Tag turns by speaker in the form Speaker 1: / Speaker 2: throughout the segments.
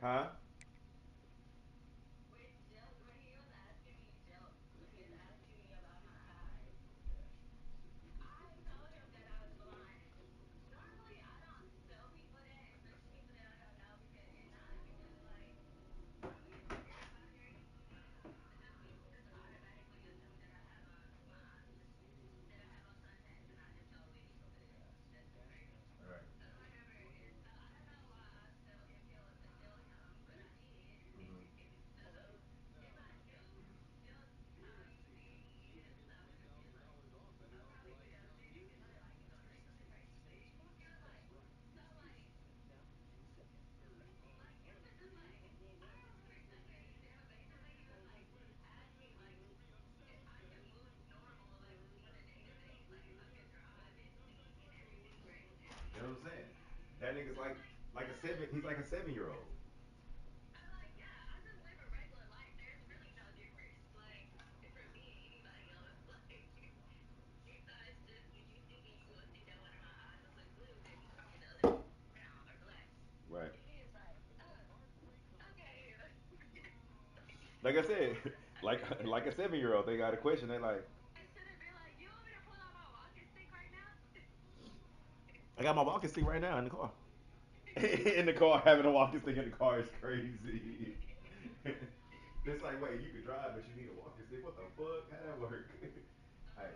Speaker 1: Huh? Right. You know what I'm saying? That nigga's like a seven. He's like a 7 year old. Right. Like I said, like a 7 year old, they got a question. They like, I got my walking stick right now in the car. In the car, having a walking stick in the car is crazy. It's like, wait, you can drive, but you need a walking stick. What the fuck? How that work? Hey.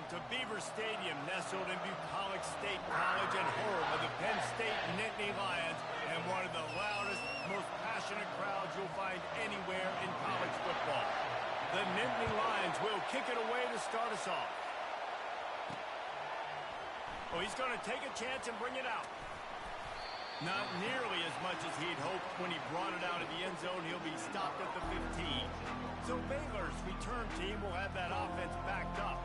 Speaker 2: to Beaver Stadium, nestled in Bucolic State College and home of the Penn State Nittany Lions, and one of the loudest, most passionate crowds you'll find anywhere in college football. The Nittany Lions will kick it away to start us off. Oh, he's going to take a chance and bring it out. Not nearly as much as he'd hoped when he brought it out of the end zone. He'll be stopped at the 15. So Baylor's return team will have that offense backed up.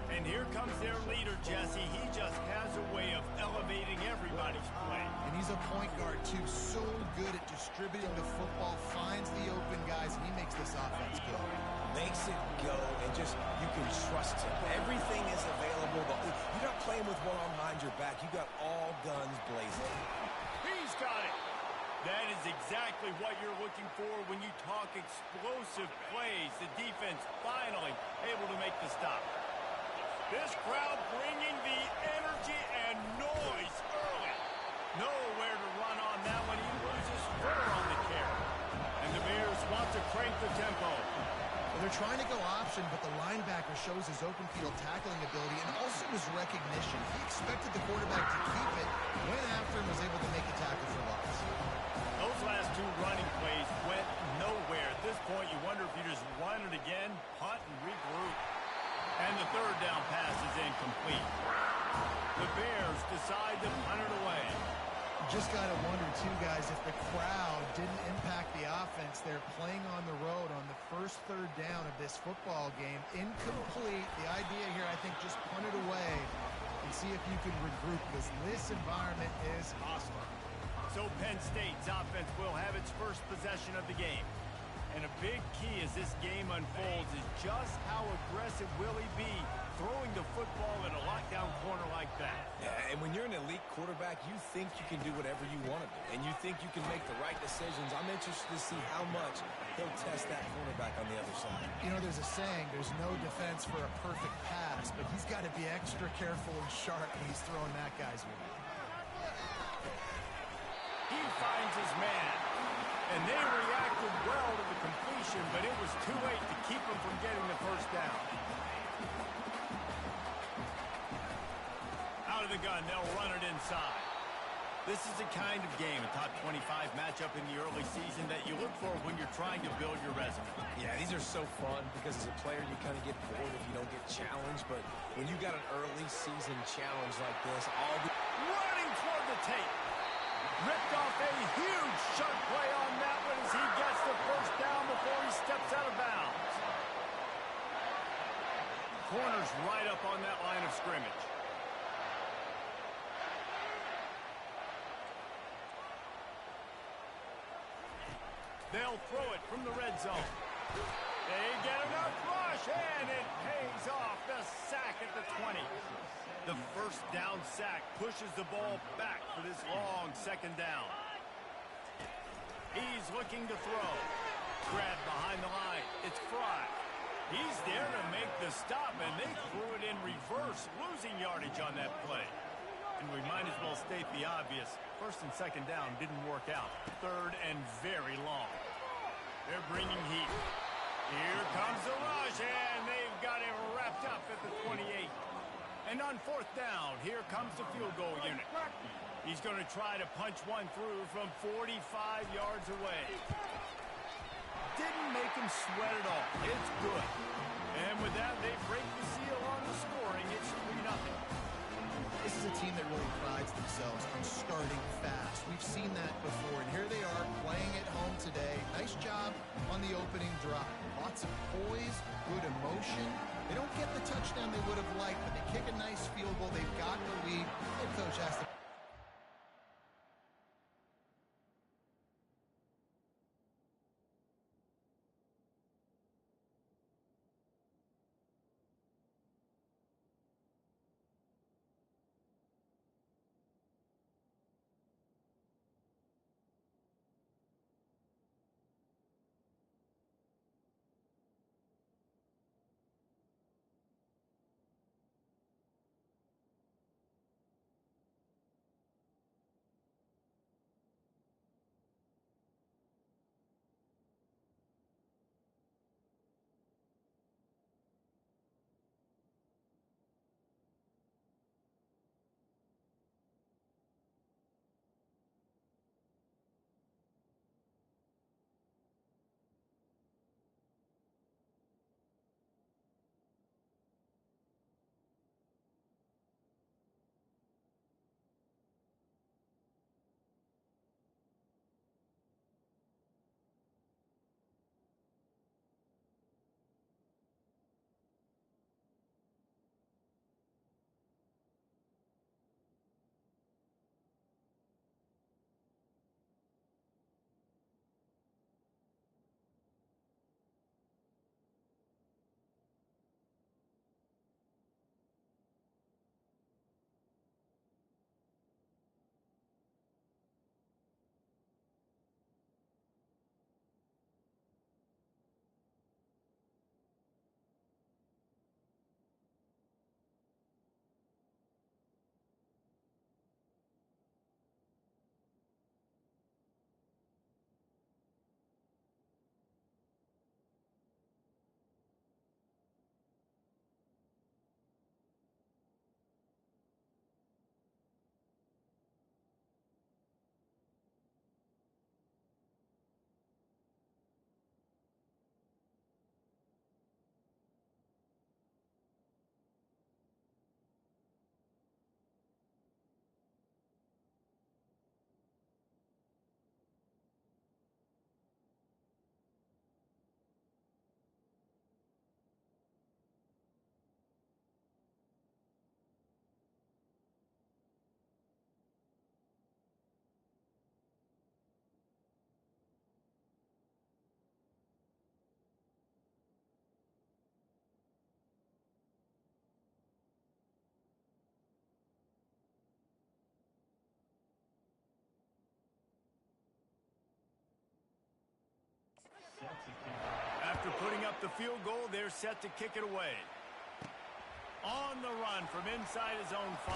Speaker 2: And here comes their leader, Jesse. He just has a way of elevating everybody's play.
Speaker 3: And he's a point guard, too. So good at distributing the football, finds the open guys, and he makes this offense go.
Speaker 4: Makes it go, and just, you can trust him. Everything is available. You're not playing with one arm behind your back. You got all guns blazing.
Speaker 2: He's got it. That is exactly what you're looking for when you talk explosive plays. The defense finally able to make the stop. This crowd bringing the energy and noise early. Nowhere to run on that one. He loses footer on the carry. And the Bears want to crank the tempo.
Speaker 3: Well, they're trying to go option, but the linebacker shows his open field tackling ability and also his recognition. He expected the quarterback to keep it, went after him, was able to make the tackle for loss.
Speaker 2: Those last two running plays went nowhere. At this point, you wonder if you just run it again, punt, and regroup. And the third down pass is incomplete. The Bears decide to punt it away.
Speaker 3: Just got to wonder, too, guys, if the crowd didn't impact the offense. They're playing on the road on the first third down of this football game. Incomplete. The idea here, I think, just punt it away and see if you can regroup, because this environment is hostile.
Speaker 2: So Penn State's offense will have its first possession of the game. And a big key as this game unfolds is just how aggressive will he be throwing the football at a lockdown corner like that.
Speaker 4: Yeah, and when you're an elite quarterback, you think you can do whatever you want to do, and you think you can make the right decisions. I'm interested to see how much he'll test that cornerback on the other side.
Speaker 3: You know, there's a saying, there's no defense for a perfect pass, but he's got to be extra careful and sharp when he's throwing that guy's way.
Speaker 2: He finds his man. And they reacted well to the completion, but it was too late to keep him from getting the first down. Out of the gun, they'll run it inside. This is the kind of game, a top 25 matchup in the early season, that you look for when you're trying to build your resume.
Speaker 4: Yeah, these are so fun because as a player, you kind of get bored if you don't get challenged. But when you got an early season challenge like this,
Speaker 2: running toward the tape. Ripped off a huge sharp play on that one as he gets the first down before he steps out of bounds. Corner's right up on that line of scrimmage. They'll throw it from the red zone. They get enough rush, and it pays off. The sack at the 20. The first down sack pushes the ball back for this long second down. He's looking to throw. Grabbed behind the line. It's Fry. He's there to make the stop, and they threw it in reverse, losing yardage on that play. And we might as well state the obvious. First and second down didn't work out. Third and very long. They're bringing heat. Here comes the rush, and they've got it wrapped up at the 28. And on fourth down, here comes the field goal unit. He's going to try to punch one through from 45 yards away. Didn't make him sweat at all. It's good. And with that, they break the seal on the scoring. It's 3-0.
Speaker 3: This is a team that really prides themselves on starting fast. We've seen that before, and here they are playing at home today. Nice job on the opening drive. Lots of poise, good emotion. They don't get the touchdown they would have liked, but they kick a nice field goal. They've got the lead. Head coach has to
Speaker 2: giving up the field goal. They're set to kick it away. On the run from inside his own 5.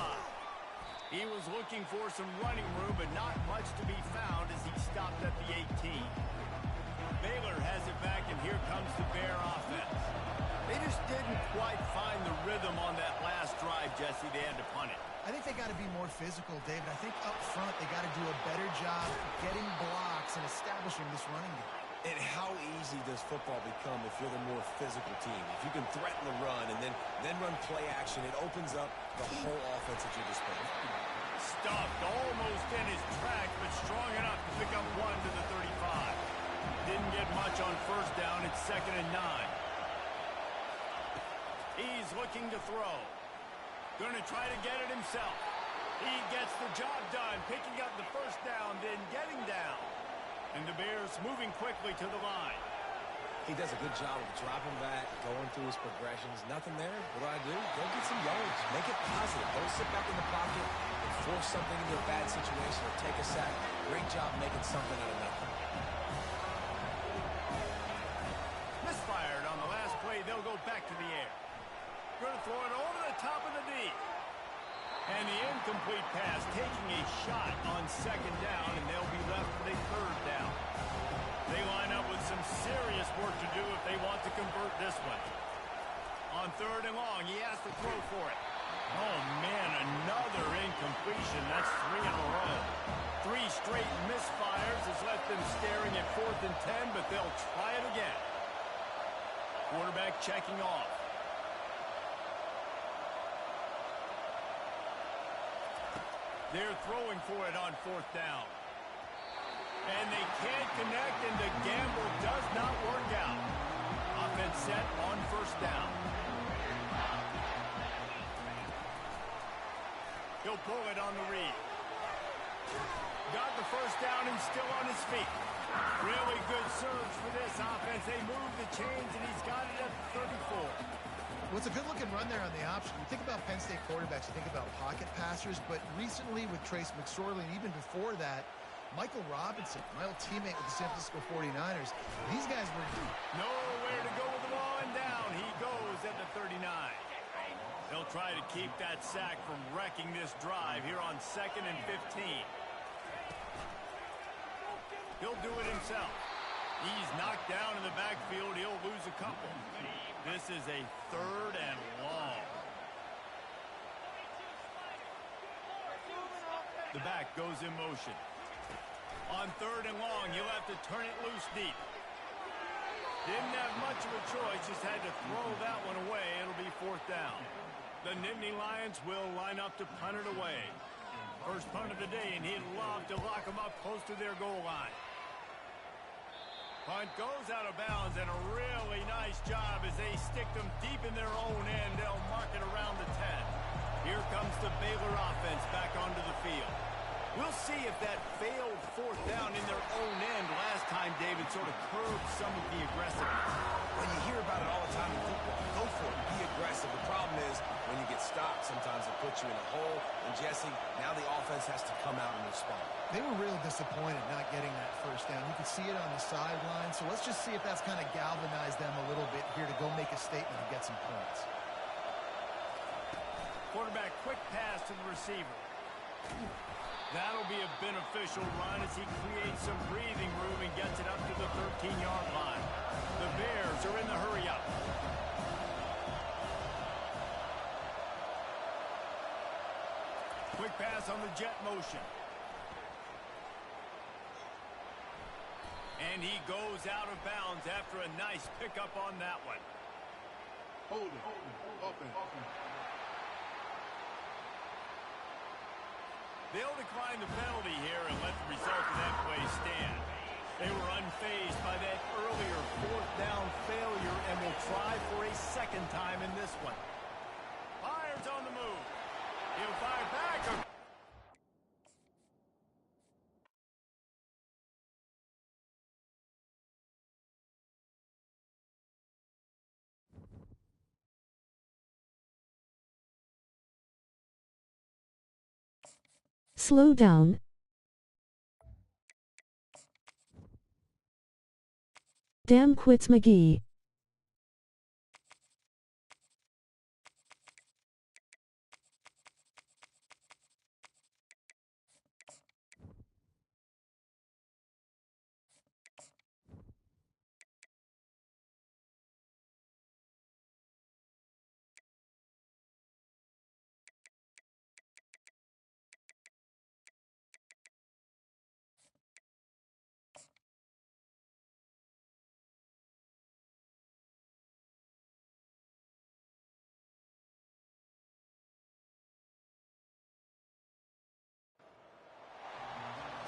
Speaker 2: He was looking for some running room, but not much to be found as he stopped at the 18. Baylor has it back, and here comes the Bear offense. They just didn't quite find the rhythm on that last drive, Jesse. They had to punt it.
Speaker 3: I think they got to be more physical, David. I think up front they got to do a better job getting blocks and establishing this running game.
Speaker 4: And how easy does football become if you're the more physical team? If you can threaten the run and then run play action, it opens up the whole offense at your disposal.
Speaker 2: Stuffed almost in his tracks, but strong enough to pick up 1 to the 35. Didn't get much on first down. It's 2nd and 9. He's looking to throw. Going to try to get it himself. He gets the job done, picking up the first down, then getting down. And the Bears moving quickly to the line.
Speaker 4: He does a good job of dropping back, going through his progressions. Nothing there. What do? Go get some yards. Make it positive. Don't sit back in the pocket and force something into a bad situation or take a sack. Great job making something out of nothing.
Speaker 2: Misfired on the last play. They'll go back to the air. Going to throw it over the top of the D. And the incomplete pass taking a shot on 2nd down, and they'll be left with a 3rd down. They line up with some serious work to do if they want to convert this one. On 3rd and long, he has to throw for it. Oh, man, another incompletion. That's 3 in a row. 3 straight misfires has left them staring at 4th and 10, but they'll try it again. Quarterback checking off. They're throwing for it on 4th down. And they can't connect, and the gamble does not work out. Offense set on 1st down. He'll pull it on the read. Got the 1st down and still on his feet. Really good surge for this offense. They move the chains, and he's got it at 34.
Speaker 3: Well, it's a good-looking run there on the option. You think about Penn State quarterbacks, you think about pocket passers, but recently with Trace McSorley, and even before that, Michael Robinson, my old teammate with the San Francisco 49ers, these guys were
Speaker 2: nowhere to go with the ball, and down he goes at the 39. They'll try to keep that sack from wrecking this drive here on 2nd and 15. He'll do it himself. He's knocked down in the backfield. He'll lose a couple. This is a 3rd and long. The back goes in motion. On 3rd and long, he'll have to turn it loose deep. Didn't have much of a choice, just had to throw that one away. It'll be 4th down. The Nittany Lions will line up to punt it away. First punt of the day, and he'd love to lock them up close to their goal line. Punt goes out of bounds, and a really nice job as they stick them deep in their own end. They'll mark it around the 10. Here comes the Baylor offense back onto the field. We'll see if that failed 4th down in their own end last time, David, sort of curbed some of the aggressiveness.
Speaker 4: When you hear about it all the time in football, go for it. Be aggressive. The problem is when you get stopped, sometimes it puts you in a hole. And, Jesse, now the offense has to come out and respond.
Speaker 3: They were real disappointed not getting that 1st down. You could see it on the sideline. So let's just see if that's kind of galvanized them a little bit here to go make a statement and get some points.
Speaker 2: Quarterback, quick pass to the receiver. That'll be a beneficial run as he creates some breathing room and gets it up to the 13-yard line. The Bears are in the hurry-up. Quick pass on the jet motion. And he goes out of bounds after a nice pickup on that one.
Speaker 1: Hold it. Open.
Speaker 2: They'll decline the penalty here and let the result of that play stand. They were unfazed by that earlier 4th down failure and will try for a 2nd time in this one. Fires on the move. He'll fire back.
Speaker 5: Slow down. Damn quits McGee.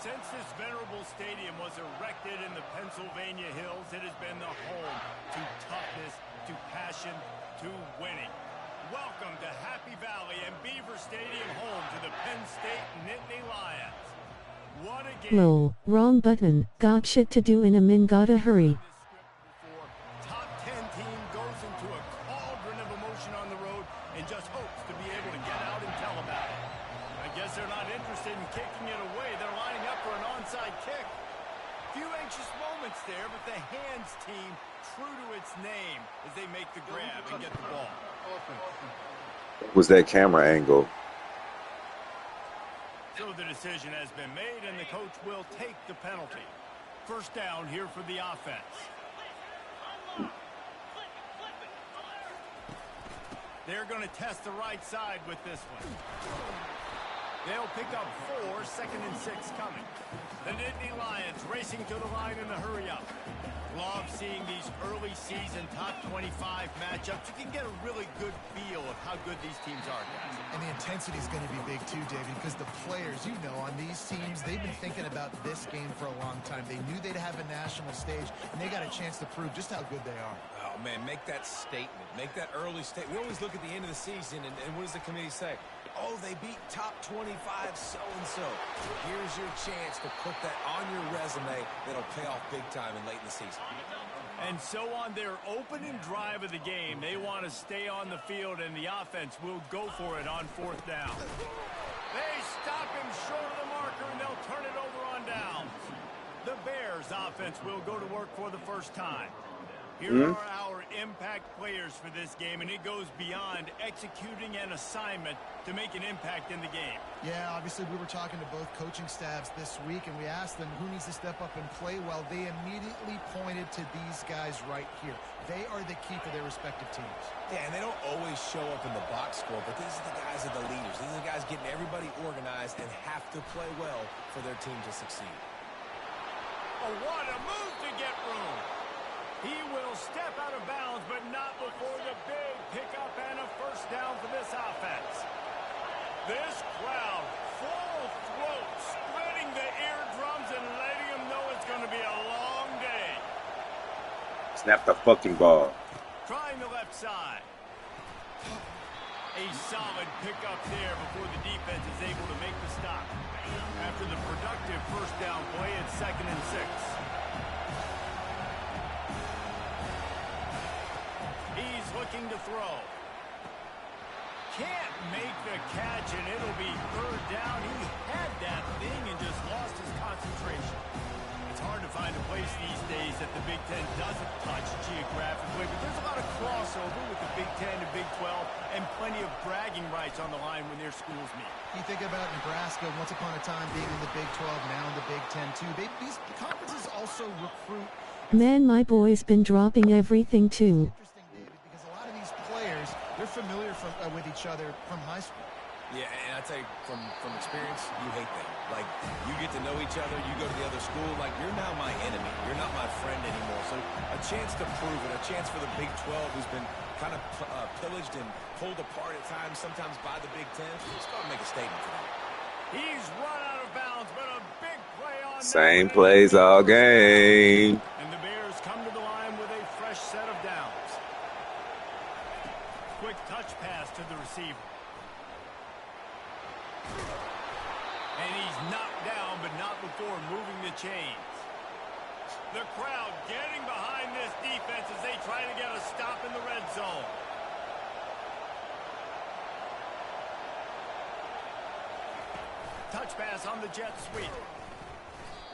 Speaker 2: Since this venerable stadium was erected in the Pennsylvania Hills, it has been the home to toughness, to passion, to winning. Welcome to Happy Valley and Beaver Stadium, home to the PennState Nittany Lions. What a game.
Speaker 5: Lol, wrong button. Got shit to do in a min, gotta hurry.
Speaker 2: Top 10 team goes into a cauldron of emotion on the road and just hopes to be able to get out and tell about it. I guess they're not interested in kicking it away. They're lining up for an onside kick. Few anxious moments there, but the hands team true to its name as they make the grab and get the ball.
Speaker 6: Was that camera angle?
Speaker 2: So the decision has been made, and the coach will take the penalty. First down here for the offense. They're going to test the right side with this one. They'll pick up 4, 2nd and 6 coming. The Nittany Lions racing to the line in the hurry-up. Love seeing these early season top 25 matchups. You can get a really good feel of how good these teams are, guys.
Speaker 3: And the intensity is going to be big too, David, because the players, you know, on these teams, they've been thinking about this game for a long time. They knew they'd have a national stage, and they got a chance to prove just how good they are.
Speaker 4: Oh, man, make that statement. Make that early statement. We always look at the end of the season, and what does the committee say? Oh, they beat top 25 so-and-so. Here's your chance to put that on your resume that'll pay off big time and late in the season.
Speaker 2: And so on their opening drive of the game, they want to stay on the field, and the offense will go for it on 4th down. They stop him short of the marker, and they'll turn it over on downs. The Bears offense will go to work for the first time. Here are our impact players for this game, and it goes beyond executing an assignment to make an impact in the game.
Speaker 3: Yeah, obviously we were talking to both coaching staffs this week, and we asked them who needs to step up and play well. They immediately pointed to these guys right here. They are the key for their respective teams.
Speaker 4: Yeah, and they don't always show up in the box score, but these are the guys that are the leaders. These are the guys getting everybody organized and have to play well for their team to succeed.
Speaker 2: Oh, what a move to get room. He will step out of bounds, but not before the big pickup and a first down for this offense. This crowd, full throat, splitting the eardrums and letting them know it's going to be a long day.
Speaker 6: Snap the fucking ball.
Speaker 2: Trying the left side. A solid pickup there before the defense is able to make the stop. After the productive first down play, it's 2nd and 6. He's looking to throw. Can't make the catch, and it'll be 3rd down. He had that thing and just lost his concentration. It's hard to find a place these days that the Big Ten doesn't touch geographically, but there's a lot of crossover with the Big Ten and Big 12 and plenty of bragging rights on the line when their schools meet.
Speaker 3: You think about Nebraska, once upon a time being in the Big 12, now in the Big 10 too. These conferences also recruit.
Speaker 5: Man, my boy's been dropping everything too.
Speaker 3: Interesting, David, because a lot of these players, they're familiar with each other from high school.
Speaker 4: Yeah, and I tell you, from experience, you hate them. Like, you get to know each other, you go to the other school, like, you're now my enemy. You're not my friend anymore. So a chance to prove it, a chance for the Big 12, who's been kind of pillaged and pulled apart at times, sometimes by the Big 10. Let's go and make a statement for them.
Speaker 2: He's run out of bounds, but a big play on
Speaker 6: Same plays all game.
Speaker 2: And the Bears come to the line with a fresh set of downs. Quick touch pass to the receiver. And he's knocked down, but not before moving the chains. The crowd getting behind this defense as they try to get a stop in the red zone. Touch pass on the jet sweep.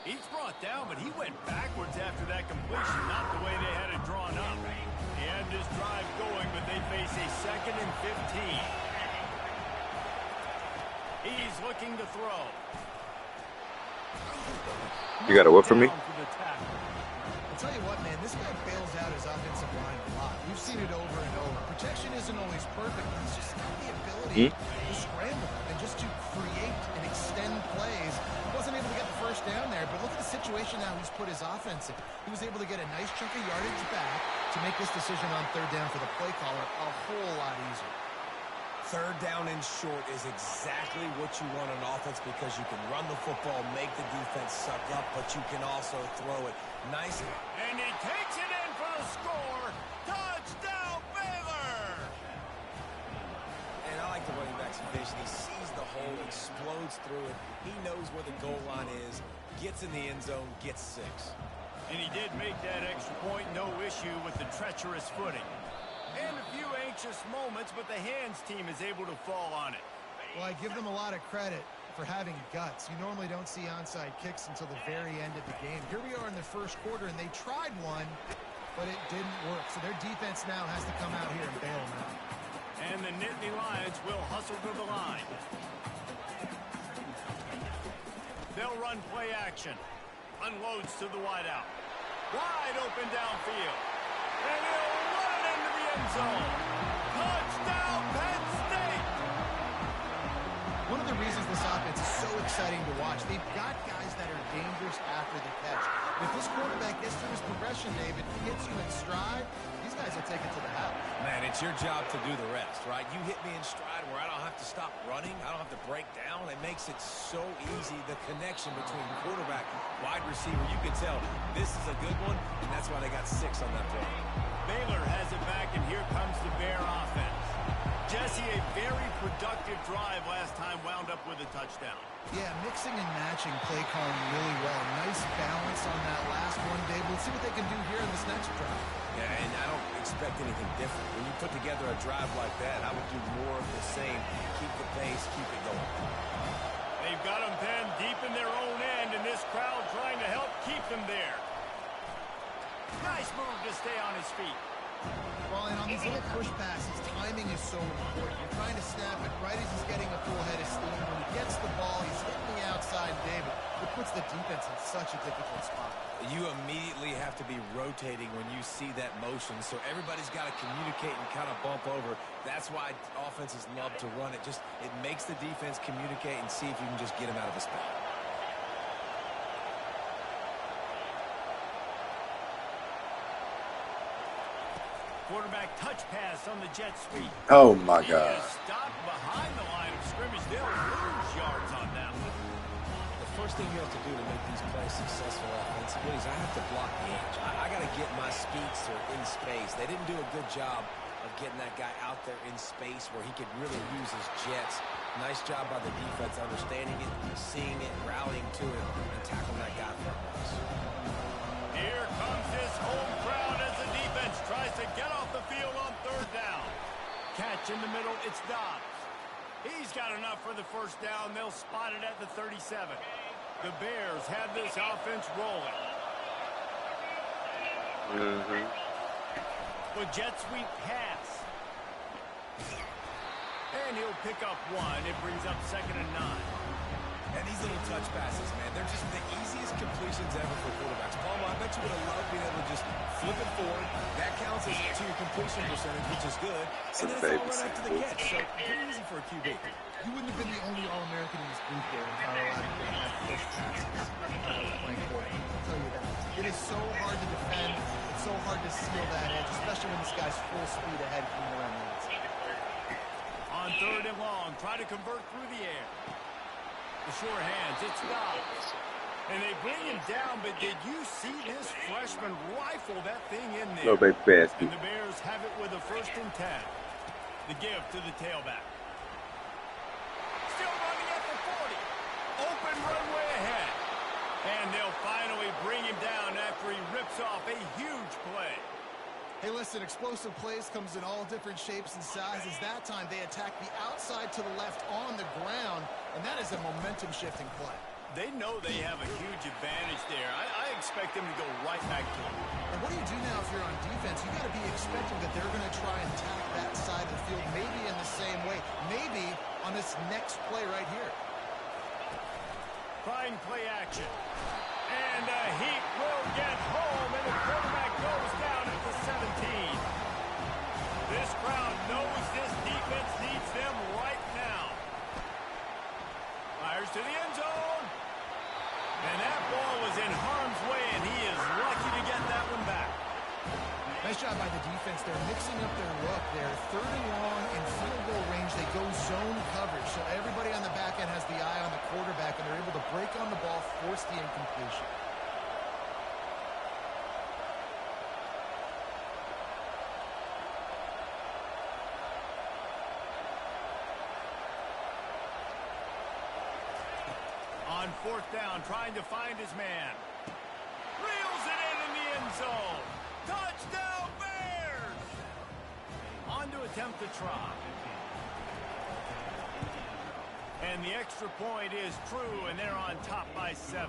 Speaker 2: He's brought down, but he went backwards after that completion, not the way they had it drawn up. They end this drive going, but they face a 2nd and 15. He's looking to throw.
Speaker 6: You got a what for me?
Speaker 3: I'll tell you what, man, this guy bails out his offensive line a lot. We've seen it over and over. Protection isn't always perfect, but he's just got the ability to scramble and just to create and extend plays. He wasn't able to get the first down there, but look at the situation now he's put his offense in. He was able to get a nice chunk of yardage back to make this decision on 3rd down for the play caller a whole lot easier.
Speaker 4: Third down and short is exactly what you want on offense because you can run the football, make the defense suck up, but you can also throw it nice.
Speaker 2: And he takes it in for the score. Touchdown, Baylor!
Speaker 4: And I like the running back's vision. He sees the hole, explodes through it. He knows where the goal line is, gets in the end zone, gets 6.
Speaker 2: And he did make that extra point, no issue with the treacherous footing. And a few anxious moments, but the hands team is able to fall on it.
Speaker 3: Well, I give them a lot of credit for having guts. You normally don't see onside kicks until the very end of the game. Here we are in the first quarter, and they tried one, but it didn't work. So their defense now has to come out here and bail them out.
Speaker 2: And the Nittany Lions will hustle to the line. They'll run play action. Unloads to the wideout. Wide open downfield. And he'll run it into the end zone. Touchdown, Penn State!
Speaker 3: One of the reasons this offense is so exciting to watch, they've got guys that are dangerous after the catch. If this quarterback gets through his progression, David, hits you in stride, these guys will take it to the house.
Speaker 4: Man, it's your job to do the rest, right? You hit me in stride where I don't have to stop running. I don't have to break down. It makes it so easy, the connection between quarterback, wide receiver. You can tell this is a good one, and that's why they got 6 on that play.
Speaker 2: Baylor has it back, and here comes the Bear offense. Jesse, a very productive drive last time, wound up with a touchdown.
Speaker 3: Yeah, mixing and matching play calling really well. Nice balance on that last one, Dave. We'll see what they can do here in this next drive.
Speaker 4: Yeah, and I don't expect anything different. When you put together a drive like that, I would do more of the same. Keep the pace, keep it going.
Speaker 2: They've got them penned deep in their own end, and this crowd trying to help keep them there. Nice move to stay on his feet.
Speaker 3: Well, and on these little push passes, timing is so important. You're trying to snap it right as he's getting a full head of steam. When he gets the ball, he's hitting the outside, David. It puts the defense in such a difficult spot.
Speaker 4: You immediately have to be rotating when you see that motion, so everybody's got to communicate and kind of bump over. That's why offenses love to run it. It makes the defense communicate and see if you can just get him out of his spot.
Speaker 2: Quarterback touch pass on the jet sweep.
Speaker 6: Oh my God.
Speaker 2: He is stopped behind the line of scrimmage. They'll lose yards on that one.
Speaker 4: The first thing you have to do to make these plays successful offensively is I have to block the edge. I got to get my speedster in space. They didn't do a good job of getting that guy out there in space where he could really use his jets. Nice job by the defense understanding it, seeing it, rallying to it, and tackling that guy for us.
Speaker 2: Here comes this home crowd as the defense tries to get off the field on third down. Catch in the middle, it's Dobbs. He's got enough for the first down. They'll spot it at the 37. The Bears have this offense rolling. With jet sweep pass. And he'll pick up 1. It brings up 2nd and 9.
Speaker 4: And these little touch passes, man, they're just the easiest completions ever for quarterbacks. Palmer, I bet you would have loved being able to just flip it forward. That counts as to your completion percentage, which is good. And then it's all right after the catch. So pretty easy for a QB.
Speaker 3: You wouldn't have been the only All-American in this booth there in Colorado that had push passes playing quarterback. I'll tell you that. It is so hard to defend. It's so hard to seal that edge, especially when this guy's full speed ahead coming around the outside.
Speaker 2: On third and long, try to convert through the air. The sure hands, it's Dobbs. And they bring him down, but did you see this freshman rifle that thing in there?
Speaker 6: Little bit fast.
Speaker 2: And the Bears have it with a 1st and 10. The give to the tailback. Still running at the 40. Open runway ahead. And they'll finally bring him down after he rips off a huge play.
Speaker 3: Hey, listen, explosive plays comes in all different shapes and sizes. That time, they attack the outside to the left on the ground, and that is a momentum-shifting play.
Speaker 2: They know they have a huge advantage there. I expect them to go right back to it.
Speaker 3: And what do you do now if you're on defense? You got to be expecting that they're going to try and attack that side of the field, maybe in the same way, maybe on this next play right here.
Speaker 2: Fine play action. And the Heat will get home, and the quarterback goes down at the 17. This crowd knows this defense needs them right now. Fires to the end zone. And that ball was in harm's way, and he is lucky to get that one back.
Speaker 3: Nice job by the defense, they're mixing up their look. They're 3rd and long in field goal range. They go zone coverage. So everybody on the back end has the eye on the quarterback, and they're able to break on the ball, force the incompletion.
Speaker 2: On 4th down, trying to find his man. Reels it in the end zone. Touchdown, Bears! On to attempt the try. And the extra point is true, and they're on top by 7.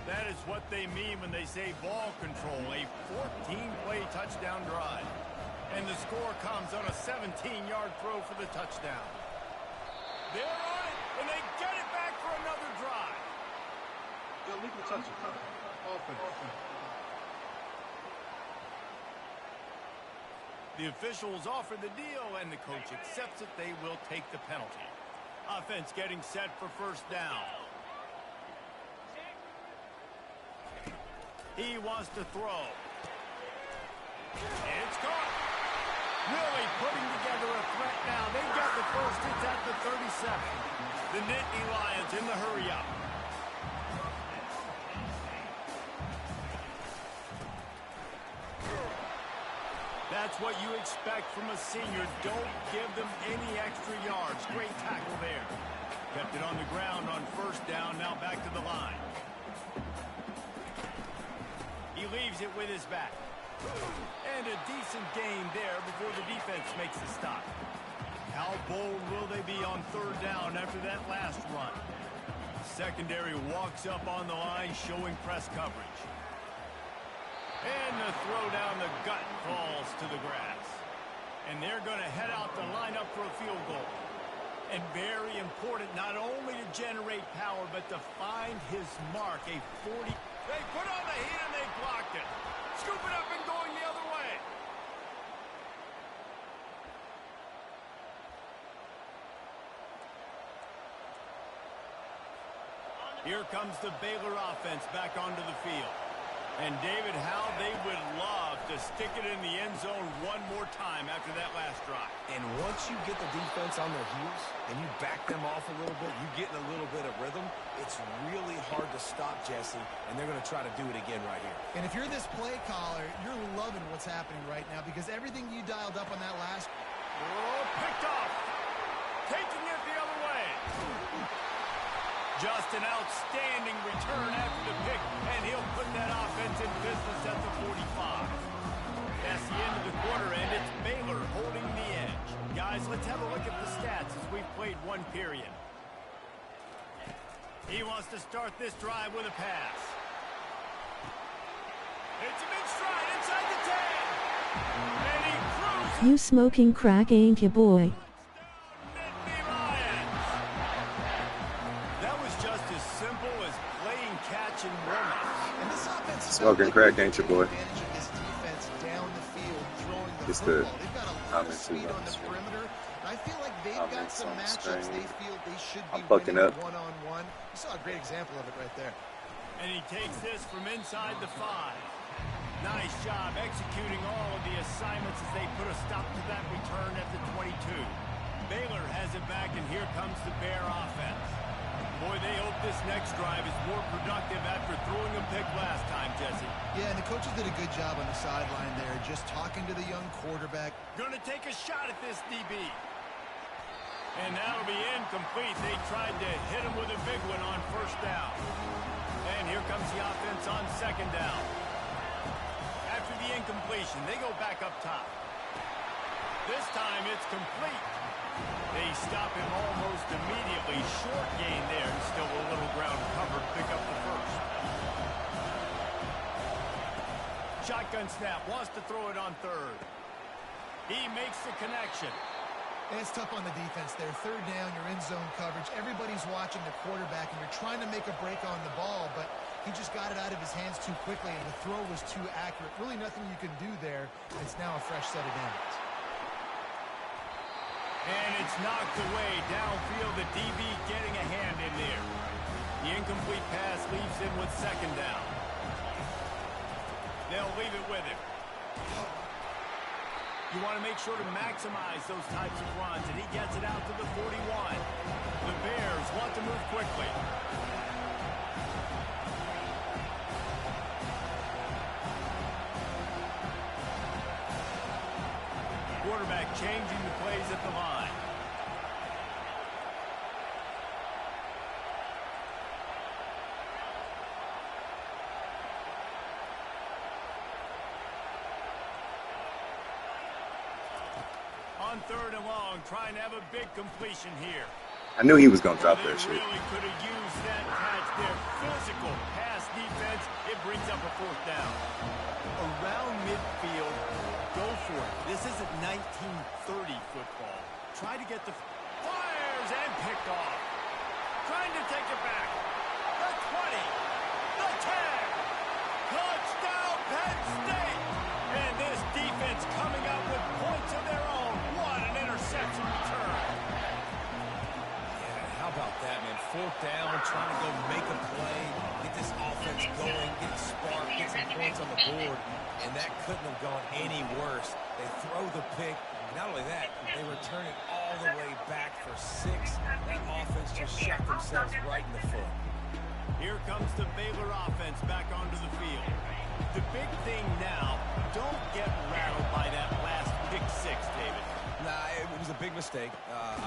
Speaker 2: That is what they mean when they say ball control, a 14-play touchdown drive. And the score comes on a 17-yard throw for the touchdown. They're on it, and they get it back for another drive.
Speaker 7: Illegal touch.
Speaker 2: The officials offer the deal, and the coach accepts it. They will take the penalty. Offense getting set for 1st down. He wants to throw. It's caught. Really putting together a threat now. They got the first. It's at the 37. The Nittany Lions in the hurry up. That's what you expect from a senior. Don't give them any extra yards. Great tackle there. Kept it on the ground on 1st down. Now back to the line. He leaves it with his back. And a decent game there before the defense makes the stop. How bold will they be on 3rd down after that last run? Secondary walks up on the line, showing press coverage. And the throw down the gut falls to the grass. And they're going to head out to line up for a field goal. And very important not only to generate power, but to find his mark, a 40. They put on the heat and they blocked it. Scoop it up and going the other way. Here comes the Baylor offense back onto the field. And David, how they would love to stick it in the end zone one more time after that last drive.
Speaker 4: And once you get the defense on their heels and you back them off a little bit, you get in a little bit of rhythm, it's really hard to stop, Jesse, and they're going to try to do it again right here.
Speaker 3: And if you're this play caller, you're loving what's happening right now because everything you dialed up on that last...
Speaker 2: Oh, picked off. Taking it the other way. Just an outstanding return after the pick, and he'll put that offense in business at the 45. That's the end of the quarter, and it's Baylor holding the edge. Guys, let's have a look at the stats as we've played one period. He wants to start this drive with a pass. It's a mid-stride inside the 10. And he cruises.
Speaker 5: You smoking crack, ain't ya, boy?
Speaker 6: Smoking crack, ain't your boy?
Speaker 3: It's
Speaker 6: the
Speaker 3: comments on the perimeter. I feel like they've got some matchups they feel they should be
Speaker 6: fucking up
Speaker 3: one-on-one. You saw a great example of it right there.
Speaker 2: And he takes this from inside the 5. Nice job executing all of the assignments as they put a stop to that return at the 22. Baylor has it back, and here comes the Bear offense. Boy, they hope this next drive is more productive after throwing a pick last time, Jesse.
Speaker 3: Yeah, and the coaches did a good job on the sideline there, just talking to the young quarterback.
Speaker 2: Going to take a shot at this DB. And that'll be incomplete. They tried to hit him with a big one on 1st down. And here comes the offense on 2nd down. After the incompletion, they go back up top. This time it's complete. They stop him almost immediately. Short gain there. Still a little ground covered. Pick up the first. Shotgun snap. Wants to throw it on 3rd. He makes the connection.
Speaker 3: And it's tough on the defense there. 3rd down, you're in zone coverage. Everybody's watching the quarterback, and you're trying to make a break on the ball, but he just got it out of his hands too quickly, and the throw was too accurate. Really nothing you can do there. It's now a fresh set of downs.
Speaker 2: And it's knocked away downfield. The DB getting a hand in there. The incomplete pass leaves him with 2nd down. They'll leave it with him. You want to make sure to maximize those types of runs, and he gets it out to the 41. The Bears want to move quickly. Quarterback changing the plays at the line. On 3rd and long, trying to have a big completion here.
Speaker 6: I knew he was going to drop that shit.
Speaker 2: They really could have used that catch there. Physical pass defense. It brings up a 4th down. Around midfield, go for it. This isn't 1930 football. Try to get the fires and picked off. Trying to take it back. The 20. The 10. Touchdown, Penn State. And this defense coming up with points of their own. What an interception return.
Speaker 4: Yeah, how about that, man? 4th down, trying to go make a play, get this offense going, get a spark, get some points on the board, and that couldn't have gone any worse. They throw the pick. Not only that, they return it all the way back for 6. That offense just shot themselves right in the foot.
Speaker 2: Here comes the Baylor offense back onto the field. The big thing now, don't get rattled by that last pick 6, David.
Speaker 4: Nah, it was a big mistake.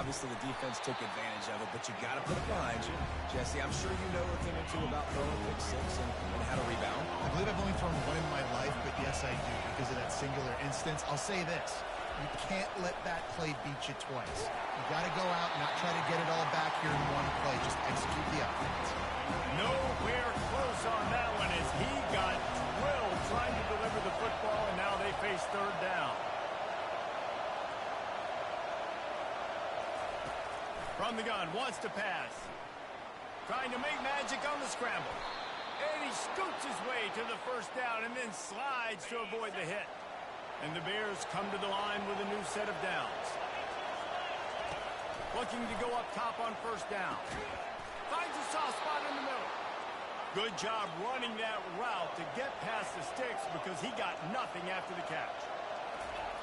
Speaker 4: Obviously, the defense took advantage of it, but you got to put it behind you. Jesse, I'm sure you know a thing or two about throwing a pick 6 and how to rebound.
Speaker 3: I believe I've only thrown one in my life, but yes, I do because of that singular instance. I'll say this. You can't let that play beat you twice. You got to go out and not try to get it all back here in one play. Just execute the offense.
Speaker 2: Nowhere close on that one as he got drilled trying to deliver the football, and now they face 3rd down. From the gun, wants to pass. Trying to make magic on the scramble. And he scoots his way to the 1st down and then slides to avoid the hit. And the Bears come to the line with a new set of downs. Looking to go up top on 1st down. Finds a soft spot in the middle. Good job running that route to get past the sticks because he got nothing after the catch.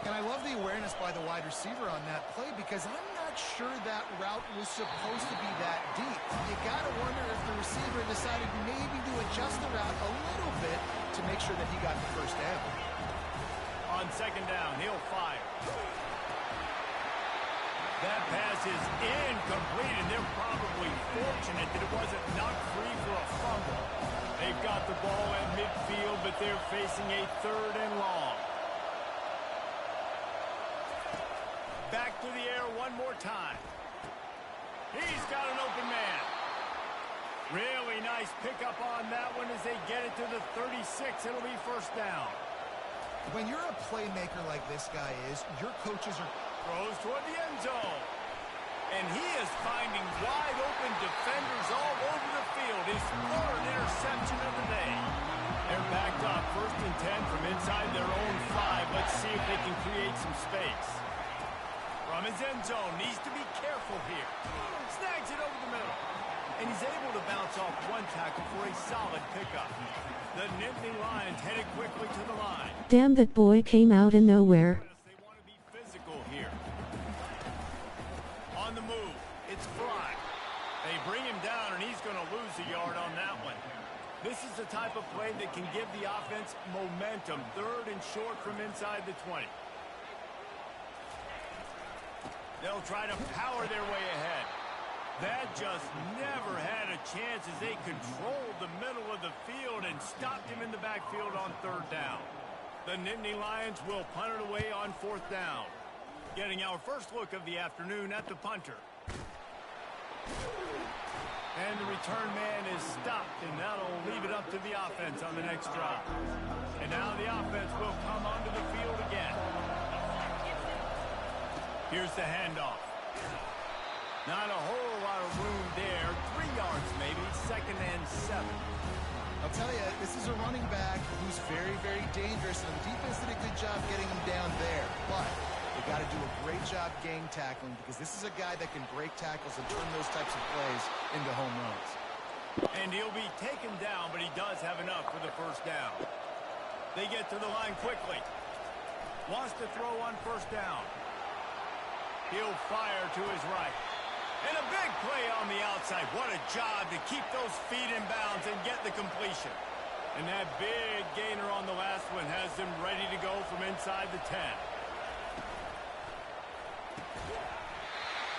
Speaker 3: And I love the awareness by the wide receiver on that play because I'm not sure that route was supposed to be that deep. You got to wonder if the receiver decided maybe to adjust the route a little bit to make sure that he got the 1st down.
Speaker 2: On 2nd down, he'll fire. That pass is incomplete, and they're probably fortunate that it wasn't knocked free for a fumble. They've got the ball at midfield, but they're facing a 3rd and long. Back to the air one more time. He's got an open man. Really nice pickup on that one as they get it to the 36. It'll be 1st down.
Speaker 3: When you're a playmaker like this guy is, your coaches are...
Speaker 2: Throws toward the end zone. And he is finding wide open defenders all over the field. His 3rd interception of the day. They're backed up 1st and 10 from inside their own 5. Let's see if they can create some space. From his end zone, needs to be careful here. Snags it over the middle. And he's able to bounce off one tackle for a solid pickup. The Nittany Lions headed quickly to the line.
Speaker 5: Damn, that boy came out of nowhere.
Speaker 2: They want to be physical here. On the move, it's Fry. They bring him down, and he's going to lose a yard on that one. This is the type of play that can give the offense momentum. 3rd and short from inside the 20. They'll try to power their way ahead. That just never had a chance as they controlled the middle of the field and stopped him in the backfield on 3rd down. The Nittany Lions will punt it away on 4th down. Getting our first look of the afternoon at the punter. And the return man is stopped, and that'll leave it up to the offense on the next drive. And now the offense will come onto the field again. Here's the handoff. Not a whole lot of room there. 3 yards maybe, 2nd and 7.
Speaker 3: I'll tell you, this is a running back who's very, very dangerous, and the defense did a good job getting him down there. But they got to do a great job gang tackling because this is a guy that can break tackles and turn those types of plays into home runs.
Speaker 2: And he'll be taken down, but he does have enough for the 1st down. They get to the line quickly. Wants to throw on first down. He'll fire to his right. And a big play on the outside. What a job to keep those feet in bounds and get the completion. And that big gainer on the last one has them ready to go from inside the 10.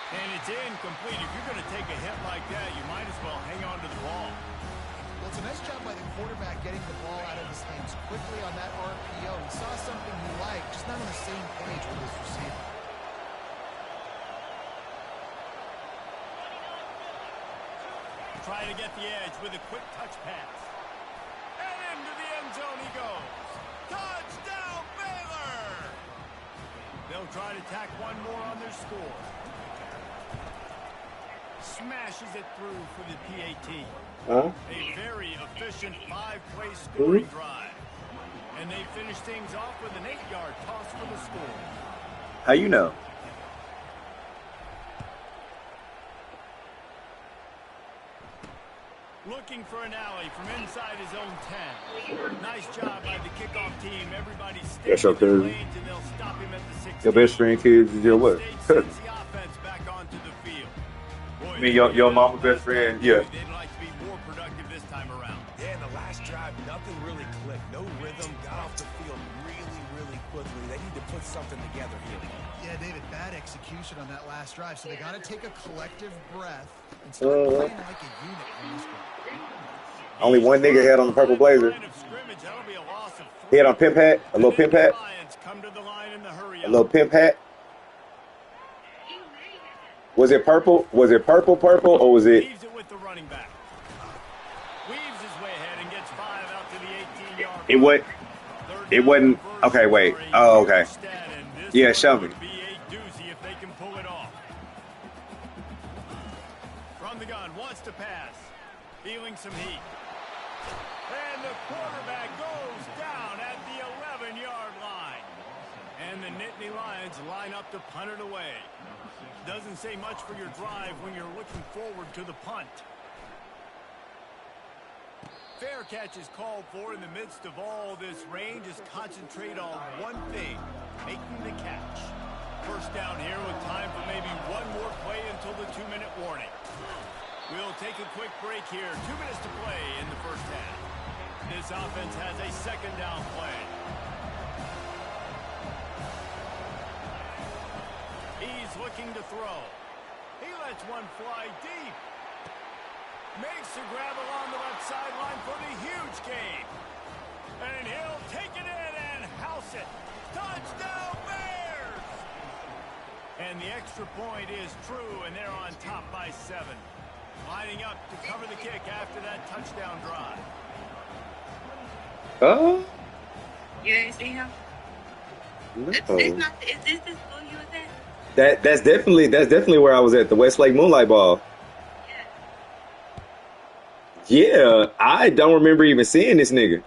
Speaker 2: And it's incomplete. If you're going to take a hit like that, you might as well hang on to the ball.
Speaker 3: Well, it's a nice job by the quarterback getting the ball out of his hands quickly on that RPO. He saw something he liked, just not on the same page with his receiver.
Speaker 2: Try to get the edge with a quick touch pass. And into the end zone he goes. Touchdown, Baylor! They'll try to tack one more on their score. Smashes it through for the PAT. A very efficient 5-play scoring drive. And they finish things off with an 8-yard toss for the score.
Speaker 6: How you know?
Speaker 2: Looking for an alley from inside his own 10. Nice job by the kickoff team. Everybody stays in their lanes and they'll stop him at the 16.
Speaker 6: Your best friend kids is your what?
Speaker 2: Sends the offense back onto the field.
Speaker 6: I mean, your mama's best friend, yeah.
Speaker 2: They'd like to be more productive this time around.
Speaker 4: Yeah, in the last drive, nothing really clicked. No rhythm. Got off the field really quickly. They need to put something together here.
Speaker 3: Yeah, David, bad execution on that last drive. So they got to take a collective breath and start playing like a unit on this one.
Speaker 6: Only one nigga had on the purple blazer. He had on pimp hat, a little pimp hat. A little pimp hat. Was it purple? Was it purple, or was it?
Speaker 2: Leaves it with the running back. Weaves his way ahead and gets 5 out to the 18-yard.
Speaker 6: It what? It wasn't. Okay, wait. Oh, okay. Yeah, show me.
Speaker 2: Be a doozy if they can pull it off. From the gun, wants to pass. Feeling some heat. And the quarterback goes down at the 11-yard line. And the Nittany Lions line up to punt it away. Doesn't say much for your drive when you're looking forward to the punt. Fair catch is called for in the midst of all this rain. Just concentrate on one thing, making the catch. First down here with time for maybe one more play until the 2-minute warning. We'll take a quick break here. 2 minutes to play in the first half. This offense has a second down play. He's looking to throw. He lets one fly deep. Makes the grab along the left sideline for the huge gain. And he'll take it in and house it. Touchdown, Bears! And the extra point is true, and they're on top by 7. Lining up to cover the kick after that touchdown drive.
Speaker 6: Oh.
Speaker 8: You didn't see him?
Speaker 6: No.
Speaker 8: Is this the school you was at?
Speaker 6: That's definitely where I was at, the Westlake Moonlight Ball. Yeah, I don't remember even seeing this nigga.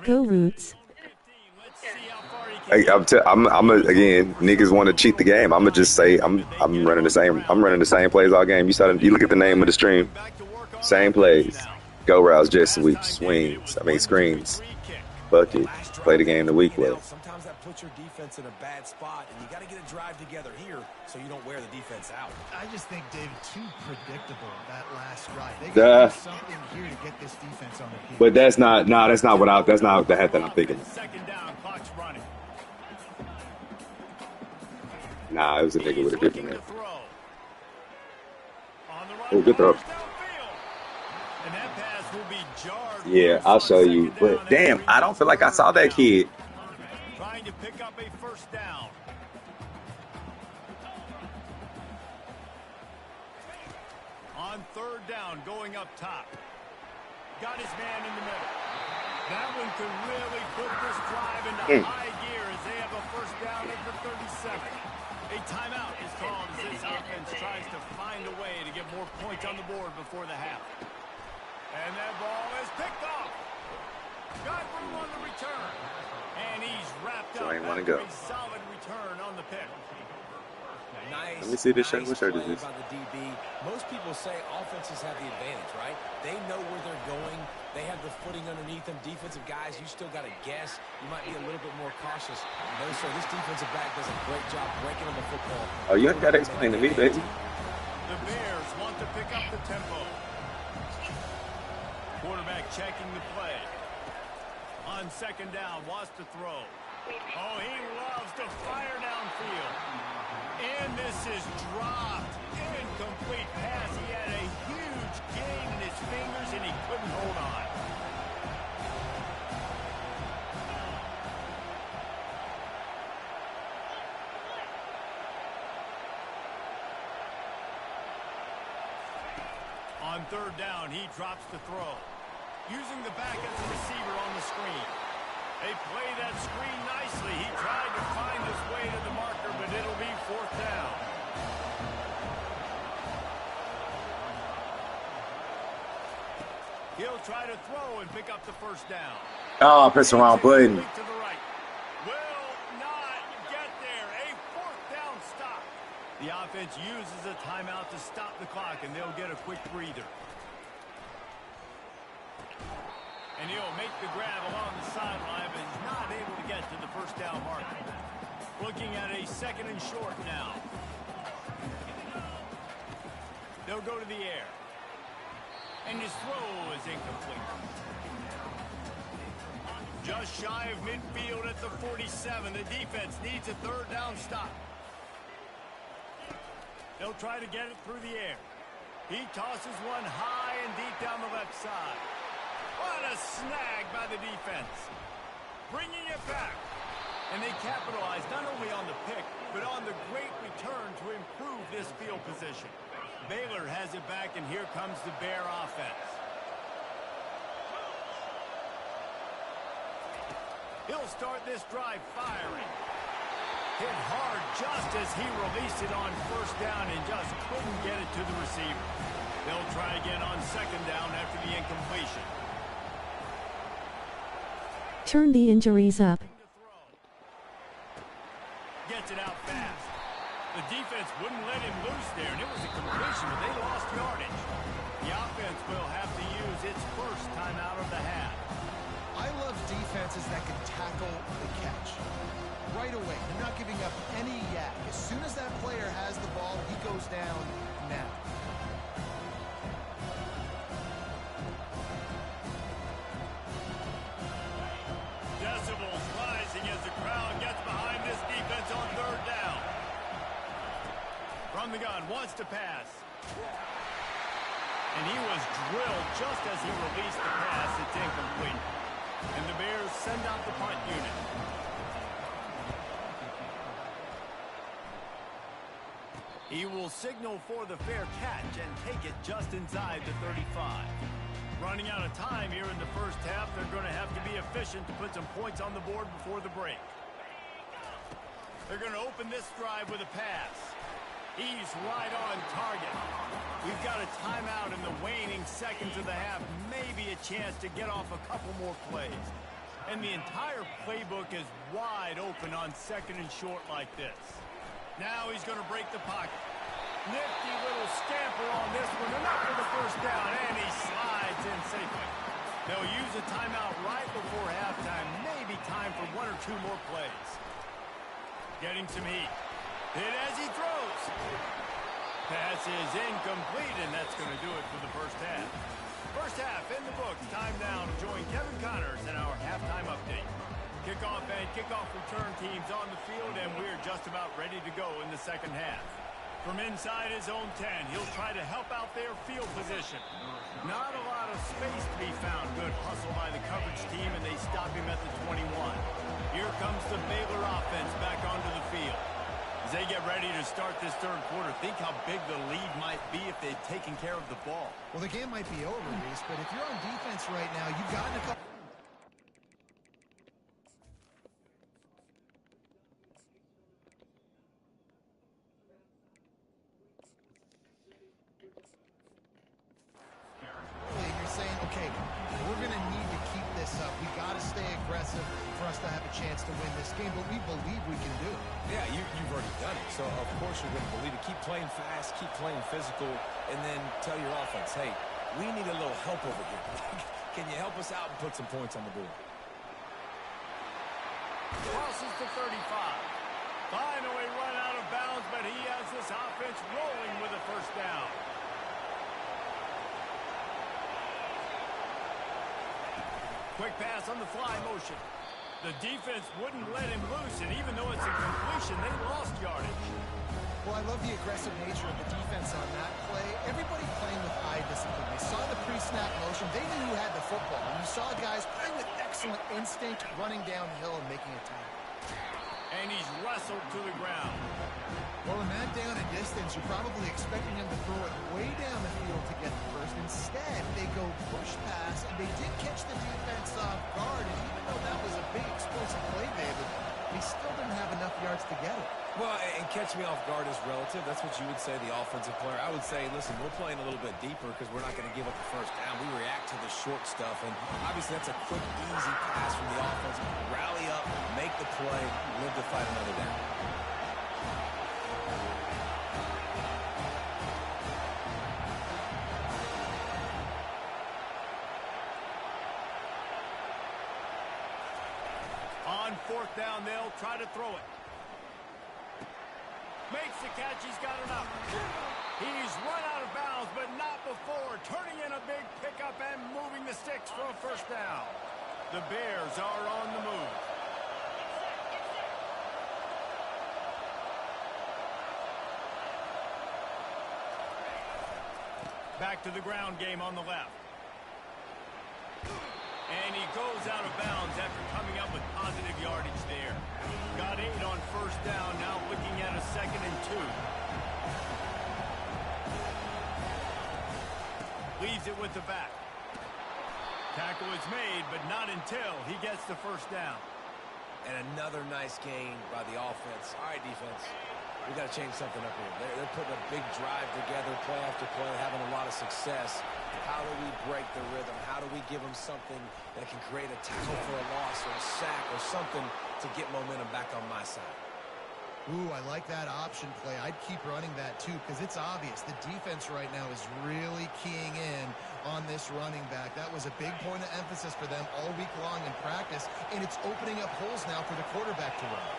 Speaker 5: Go Roots.
Speaker 6: I'm again, niggas want to cheat the game. I'm gonna just say I'm running the same plays all game. You look at the name of the stream. Same plays. Go routes, jet sweeps, swings. Screens. Bucket. Play the game the week way.
Speaker 4: Sometimes that puts your defense in a bad spot, and you got to get a drive together here so you don't wear the defense out.
Speaker 3: I just think, David, too predictable that last drive. They got to do something here to get this defense on their feet.
Speaker 6: But that's not the hat that I'm thinking.
Speaker 2: Second down, clock's running.
Speaker 6: Nah, it was a nigga with a different name.
Speaker 2: Oh,
Speaker 6: good throw. Yeah, I'll show you. But damn, I don't feel like I saw that kid.
Speaker 2: Trying to pick up a first down. On third down, going up top. Got his man in the middle. That one could really put this drive into high gear as they have a first down at the 37. A timeout is called as this offense tries to find a way to get more points on the board before the half. And that ball is picked off. Got room on the return. And he's wrapped up after a solid return on the pick.
Speaker 4: Nice.
Speaker 6: Let me see this shirt.
Speaker 4: Nice
Speaker 6: What shirt is
Speaker 4: play
Speaker 6: this?
Speaker 4: by the DB. Most people say offenses have the advantage, right? They know where they're going. They have the footing underneath them. Defensive guys, you still got to guess. You might be a little bit more cautious. No, sir, this defensive back does a great job breaking up the football.
Speaker 6: Oh, you ain't got to explain to me, baby.
Speaker 2: The Bears want to pick up the tempo. Quarterback checking the play. On second down, wants to throw. Oh, he loves to fire downfield. And this is dropped. Incomplete pass. He had a huge gain in his fingers, and he couldn't hold on. On third down, he drops the throw. Using the back as a receiver on the screen. They play that screen nicely. He tried to find his way to the marker, but it'll be fourth down. He'll try to throw and pick up the first down.
Speaker 6: Oh, press the wrong button.
Speaker 2: To the right. Will not get there. A fourth down stop. The offense uses a timeout to stop the clock, and they'll get a quick breather. And he'll make the grab along the sideline, but he's not able to get to the first down marker. Looking at a second and short now. They'll go to the air. And his throw is incomplete. Just shy of midfield at the 47. The defense needs a third down stop. They'll try to get it through the air. He tosses one high and deep down the left side. What a snag by the defense. Bringing it back. And they capitalize not only on the pick, but on the great return to improve this field position. Baylor has it back, and here comes the Bear offense. He'll start this drive firing. Hit hard just as he released it on first down and just couldn't get it to the receiver. They'll try again on second down after the incompletion.
Speaker 5: Turn the injuries up.
Speaker 2: Gets it out fast. The defense wouldn't let him loose there, and it was a completion, but they lost yardage. The offense will have to use its first timeout of the half.
Speaker 3: I love defenses that can tackle the catch. Right away, they're not giving up any yak. As soon as that player has the ball, he goes down now.
Speaker 2: Decibels rising as the crowd gets behind this defense on third down. From the gun, wants to pass. And he was drilled just as he released the pass. It's incomplete. And the Bears send out the punt unit. He will signal for the fair catch and take it just inside the 35. Running out of time here in the first half, they're going to have to be efficient to put some points on the board before the break. They're going to open this drive with a pass. He's right on target. We've got a timeout in the waning seconds of the half. Maybe a chance to get off a couple more plays. And the entire playbook is wide open on second and short like this. Now he's going to break the pocket. Nifty little scamper on this one. Enough for the first down, and he slides in safely. They'll use a timeout right before halftime. Maybe time for one or two more plays. Getting some heat. Hit as he throws. Pass is incomplete, and that's going to do it for the first half. First half in the books. Time now to join Kevin Connors in our halftime update. Kickoff and kickoff return teams on the field, and we're just about ready to go in the second half. From inside his own 10, he'll try to help out their field position. Not a lot of space to be found. Good hustle by the coverage team, and they stop him at the 21. Here comes the Baylor offense back onto the field. As they get ready to start this third quarter, think how big the lead might be if they'd taken care of the ball.
Speaker 3: Well, the game might be over, Reese, but if you're on defense right now, you've gotten a couple...
Speaker 4: Yeah, you've already done it. so of course you're going to believe it. Keep playing fast, keep playing physical, and then tell your offense, hey, we need a little help over here. Can you help us out and put some points on the board?
Speaker 2: Crosses to 35. Finally run out of bounds, but he has this offense rolling with a first down. Quick pass on the fly motion. The defense wouldn't let him loose, and even though it's a completion, they lost yardage.
Speaker 3: Well, I love the aggressive nature of the defense on that play. Everybody playing with eye discipline. They saw the pre-snap motion. They knew who had the football. And you saw guys playing with excellent instinct, running downhill and making a tackle.
Speaker 2: And he's wrestled to the ground.
Speaker 3: Well, in that down and distance, you're probably expecting him to throw it way down the field to get the first. Instead, they go push pass, and they did catch the defense off guard. And even though that was a big explosive play, David, he still didn't have enough yards to get it.
Speaker 4: Well, and catch me off guard is relative. That's what you would say, the offensive player. I would say, listen, we're playing a little bit deeper because we're not going to give up the first down. We react to the short stuff, and obviously that's a quick, easy pass from the offense. Rally up, make the play, live to fight another down.
Speaker 2: On fourth down, they'll try to throw it. Makes the catch, he's got enough. He's run out of bounds, but not before. Turning in a big pickup and moving the sticks for a first down. The Bears are on the move. Back to the ground game on the left. And he goes out of bounds after coming up with positive yardage there. Got 8 on first down, now looking at a 2nd and 2. Leaves it with the back. Tackle is made, but not until he gets the first down.
Speaker 4: And another nice gain by the offense. All right, defense. We got to change something up here. They're putting a big drive together, play after play, having a lot of success. How do we break the rhythm? How do we give them something that can create a tackle for a loss or a sack or something to get momentum back on my side?
Speaker 3: Ooh, I like that option play. I'd keep running that too because it's obvious the defense right now is really keying in on this running back. That was a big point of emphasis for them all week long in practice, and it's opening up holes now for the quarterback to run.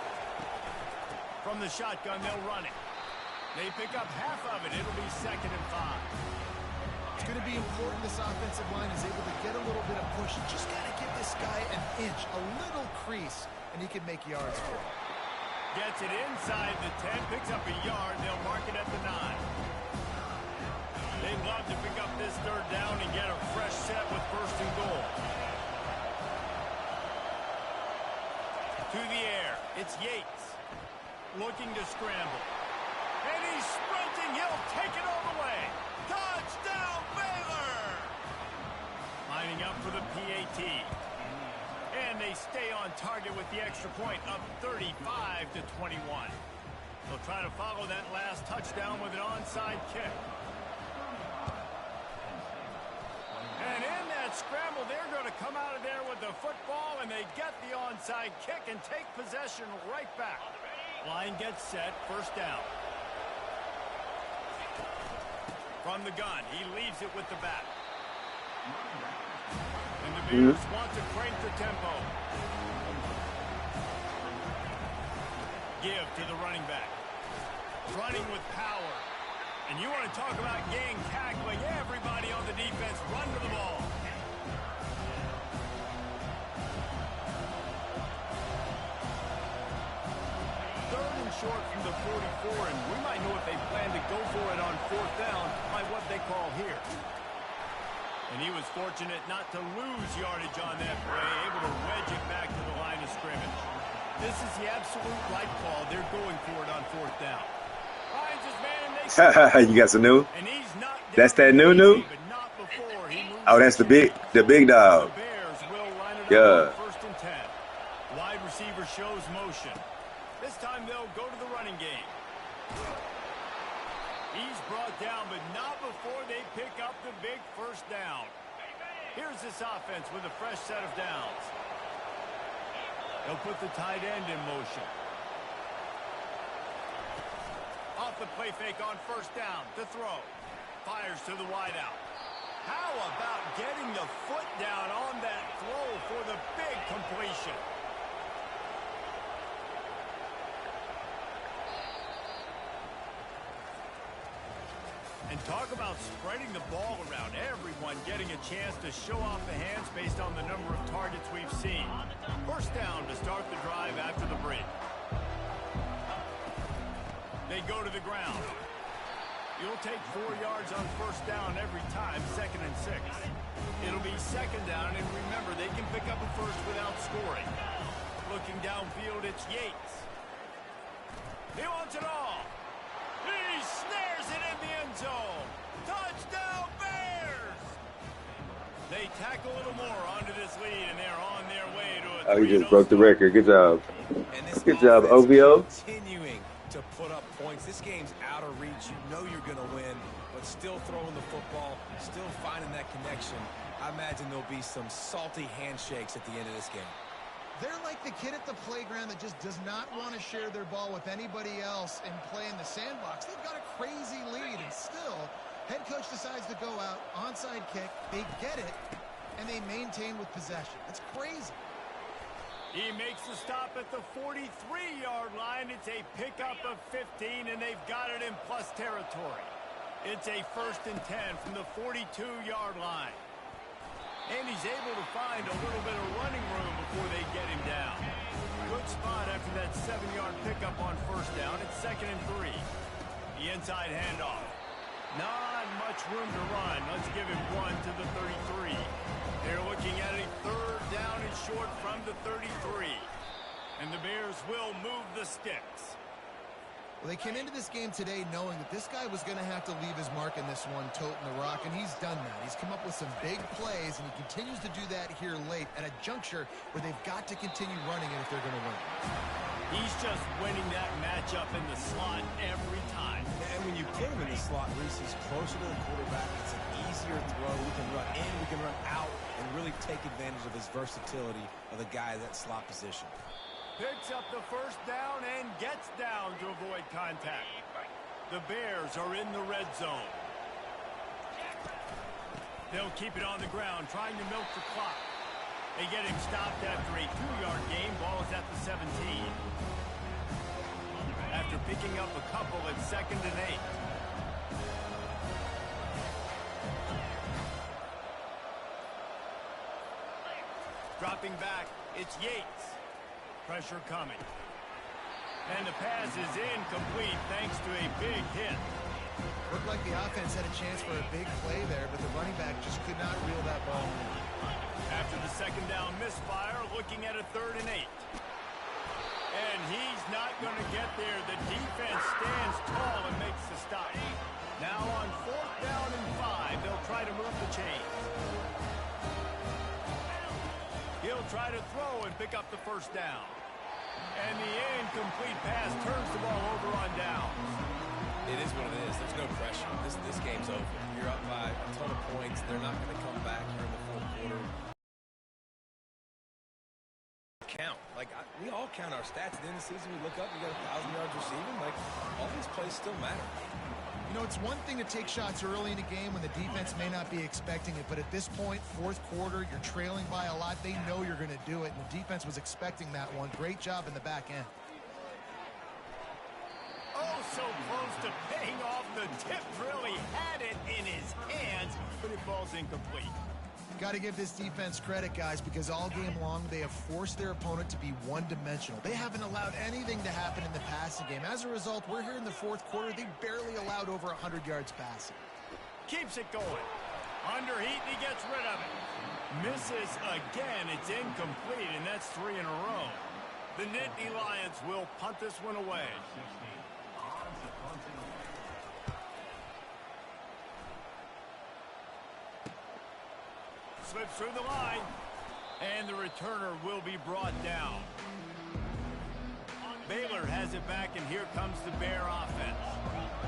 Speaker 2: From the shotgun, they'll run it. They pick up half of it. It'll be 2nd and 5.
Speaker 3: It's going to be important this offensive line is able to get a little bit of push. You just got to give this guy an inch, a little crease, and he can make yards for it.
Speaker 2: Gets it inside the 10, picks up a yard. They'll mark it at the 9. They'd love to pick up this 3rd down and get a fresh set with 1st and goal. To the air, it's Yates. Looking to scramble. And he's sprinting. He'll take it all the way. Touchdown, Baylor! Lining up for the PAT. And they stay on target with the extra point, up 35-21. They'll try to follow that last touchdown with an onside kick. And in that scramble, they're going to come out of there with the football, and they get the onside kick and take possession right back. Line gets set, 1st down. From the gun, he leaves it with the back. And the Bears want to crank the tempo. Give to the running back. Running with power. And you want to talk about gang tackling. Everybody on the defense run to the ball. Short from the 44, and we might know if they plan to go for it on 4th down by what they call here. And he was fortunate not to lose yardage on that play, able to wedge it back to the line of scrimmage. This is the absolute right call. They're going for it on 4th down. Finds his man, and they
Speaker 6: You got some new?
Speaker 2: And he's
Speaker 6: that's that new?
Speaker 2: But not before he moves.
Speaker 6: Oh, that's the big dog.
Speaker 2: The Bears will line it
Speaker 6: up
Speaker 2: on 1st and 10. Wide receiver shows motion. This time they'll go to the running game. He's brought down, but not before they pick up the big 1st down. Here's this offense with a fresh set of downs. They'll put the tight end in motion. off the play fake on first down to throw. Fires to the wideout. How about getting the foot down on that throw for the big completion? And talk about spreading the ball around. Everyone getting a chance to show off the hands based on the number of targets we've seen. First down to start the drive after the break. They go to the ground. You'll take 4 yards on first down every time, 2nd and 6. It'll be 2nd down, and remember, they can pick up a first without scoring. Looking downfield, it's Yates. He wants it all. He snares it in the end zone. Touchdown, Bears! They tack a little more onto this lead, and they're on their way to a 3-0
Speaker 6: Oh, he just broke the record. Good job.
Speaker 4: Good job, OVO. Continuing to put up points. This game's out of reach. You know you're going to win, but still throwing the football, still finding that connection. I imagine there'll be some salty handshakes at the end of this game.
Speaker 3: They're like the kid at the playground that just does not want to share their ball with anybody else and play in the sandbox. They've got a crazy lead, and still, head coach decides to go out, onside kick, they get it, and they maintain with possession. It's crazy.
Speaker 2: He makes the stop at the 43-yard line. It's a pickup of 15, and they've got it in plus territory. It's a 1st and 10 from the 42-yard line. And he's able to find a little bit of running room before they get him down. Good spot after that 7-yard pickup on first down. It's 2nd and 3. The inside handoff. Not much room to run. Let's give him 1 to the 33. They're looking at a 3rd down and short from the 33. And the Bears will move the sticks.
Speaker 3: Well, they came into this game today knowing that this guy was going to have to leave his mark in this one, toting the rock, and he's done that. He's come up with some big plays, and he continues to do that here late at a juncture where they've got to continue running it if they're going to win.
Speaker 2: He's just winning that matchup in the slot every time.
Speaker 4: And when you put him in the slot, Reese, he's closer to the quarterback. It's an easier throw. We can run in, we can run out, and really take advantage of his versatility of the guy at that slot position.
Speaker 2: Picks up the first down and gets down to avoid contact. The Bears are in the red zone. They'll keep it on the ground, trying to milk the clock. They get him stopped after a 2-yard gain. Ball is at the 17. After picking up a couple, it's 2nd and 8. Dropping back, it's Yates. Pressure coming. And the pass is incomplete thanks to a big hit.
Speaker 3: Looked like the offense had a chance for a big play there, but the running back just could not reel that ball in.
Speaker 2: After the 2nd down misfire, looking at a 3rd and 8. And he's not going to get there. The defense stands tall and makes the stop. Now on 4th down and 5, they'll try to move the chains. He'll try to throw and pick up the first down. And the incomplete pass turns the ball over on downs.
Speaker 4: It is what it is. There's no pressure. This game's over. You're up by a ton of points. They're not going to come back here in the 4th quarter. Count. We all count our stats. At the end of the season, we look up, we got 1,000 yards receiving. All these plays still matter.
Speaker 3: You know, it's one thing to take shots early in a game when the defense may not be expecting it, but at this point, 4th quarter, you're trailing by a lot. They know you're going to do it, and the defense was expecting that one. Great job in the back end.
Speaker 2: Oh, so close to paying off the tip drill. He had it in his hands, but it falls incomplete.
Speaker 3: Got to give this defense credit, guys, because all game long they have forced their opponent to be one-dimensional. They haven't allowed anything to happen in the passing game. As a result, we're here in the 4th quarter. They barely allowed over 100 yards passing.
Speaker 2: Keeps it going. Under heat, he gets rid of it. Misses again. It's incomplete, and that's 3 in a row. The Nittany Lions will punt this one away. Slips through the line, and the returner will be brought down. Baylor has it back, and here comes the Bear offense.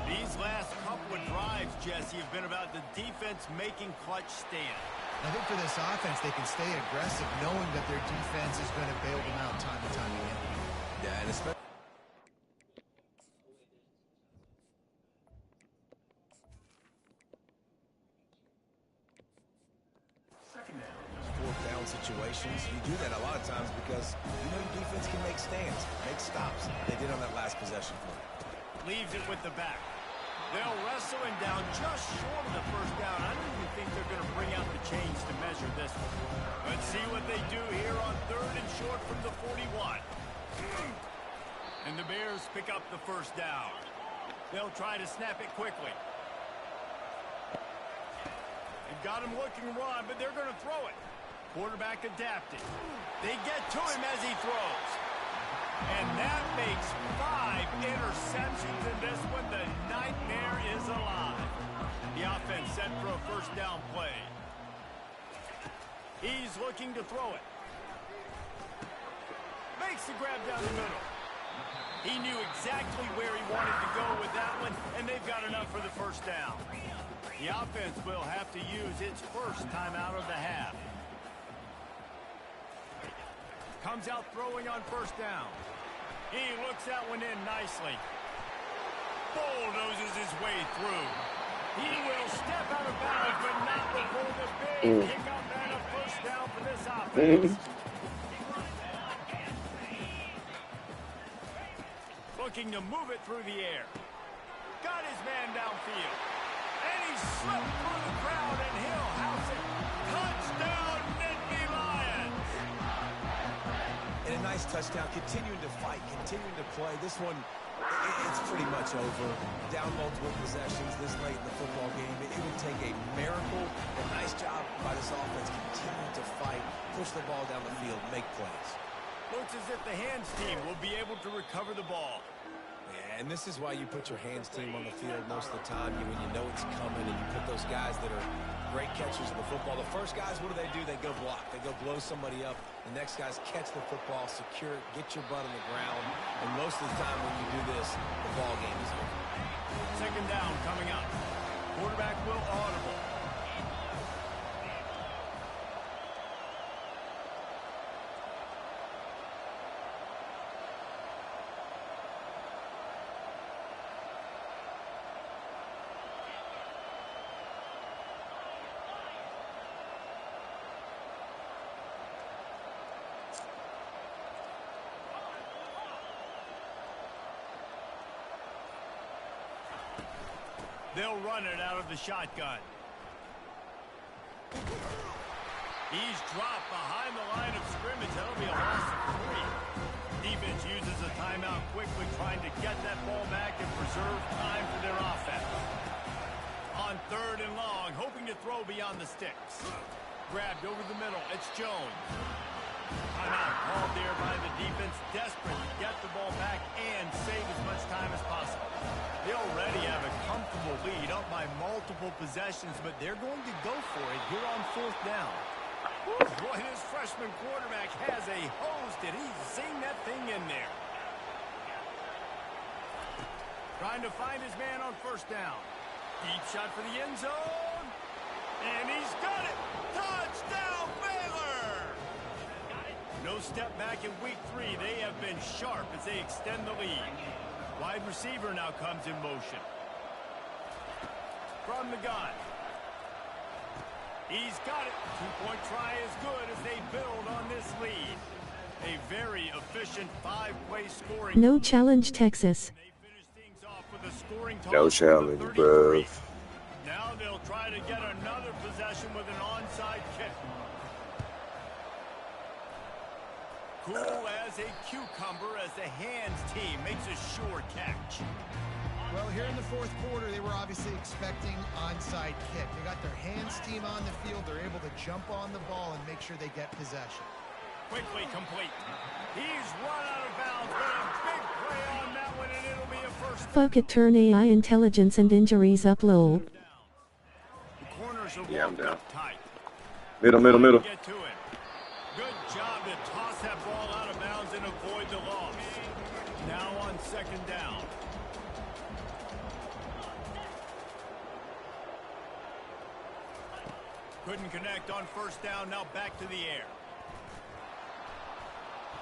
Speaker 2: These last couple of drives, Jesse, have been about the defense making clutch stands.
Speaker 3: I think for this offense, they can stay aggressive knowing that their defense is going to bail them out time and time again.
Speaker 4: Yeah, and especially situations. You do that a lot of times because you know your defense can make stands, make stops. They did on that last possession play.
Speaker 2: Leaves it with the back. They'll wrestle him down just short of the first down. I don't even think they're going to bring out the chains to measure this one. Let's see what they do here on 3rd and short from the 41. And the Bears pick up the first down. They'll try to snap it quickly. They've got him looking to run, but they're going to throw it. Quarterback adapted. They get to him as he throws. And that makes 5 interceptions in this one. The nightmare is alive. The offense set for a first down play. He's looking to throw it. Makes the grab down the middle. He knew exactly where he wanted to go with that one, and they've got enough for the first down. The offense will have to use its first timeout of the half. Comes out throwing on first down. He looks that one in nicely. Bulldozes his way through. He will step out of bounds, but not before the big pickup and a first down for this offense. Looking to move it through the air. Got his man downfield. And he slipped through the crowd, and he'll house it. Touchdown, Nittany Lions!
Speaker 4: And a nice touchdown, continuing to fight, continuing to play. This one, it's pretty much over. Down multiple possessions this late in the football game. It would take a miracle. A nice job by this offense, continuing to fight, push the ball down the field, make plays.
Speaker 2: Looks as if the hands team will be able to recover the ball.
Speaker 4: Yeah, and this is why you put your hands team on the field most of the time. When you know it's coming, and you put those guys that are great catchers of the football. The first guys, what do? They go block. They go blow somebody up. The next guys catch the football, secure it, get your butt on the ground. And most of the time when you do this, the ball game is over.
Speaker 2: Second down coming up. Quarterback will audible. They'll run it out of the shotgun. He's dropped behind the line of scrimmage. That'll be a loss of 3. Defense uses a timeout quickly, trying to get that ball back and preserve time for their offense. On 3rd and long, hoping to throw beyond the sticks. Grabbed over the middle. It's Jones. Timeout called there by the defense, desperate to get the ball back and save as much time as possible. They already have a comfortable lead, up by multiple possessions, but they're going to go for it here on 4th down. Boy, this freshman quarterback has a hose. Did he zing that thing in there? Trying to find his man on first down. Deep shot for the end zone. And he's got it. Touchdown, Baylor! No step back in week 3. They have been sharp as they extend the lead. Wide receiver now comes in motion. From the gun. He's got it. 2-point try is good as they build on this lead. A very efficient 5-play scoring.
Speaker 5: No challenge, Texas.
Speaker 6: No challenge, bruv.
Speaker 2: Now they'll try to get another possession with an onside kick. Cool as a cucumber as the hands team makes a sure catch.
Speaker 3: Well, here in the 4th quarter, they were obviously expecting onside kick. They got their hands team on the field. They're able to jump on the ball and make sure they get possession.
Speaker 2: Quickly complete. He's run out of bounds, but a big play on that one, and it'll be a first.
Speaker 5: Fuck it, turn AI intelligence and injuries up low.
Speaker 6: Yeah, I'm down. Middle.
Speaker 2: Get to it. Good job to toss that ball out of bounds and avoid the loss. Now on 2nd down. Couldn't connect on first down. Now back to the air.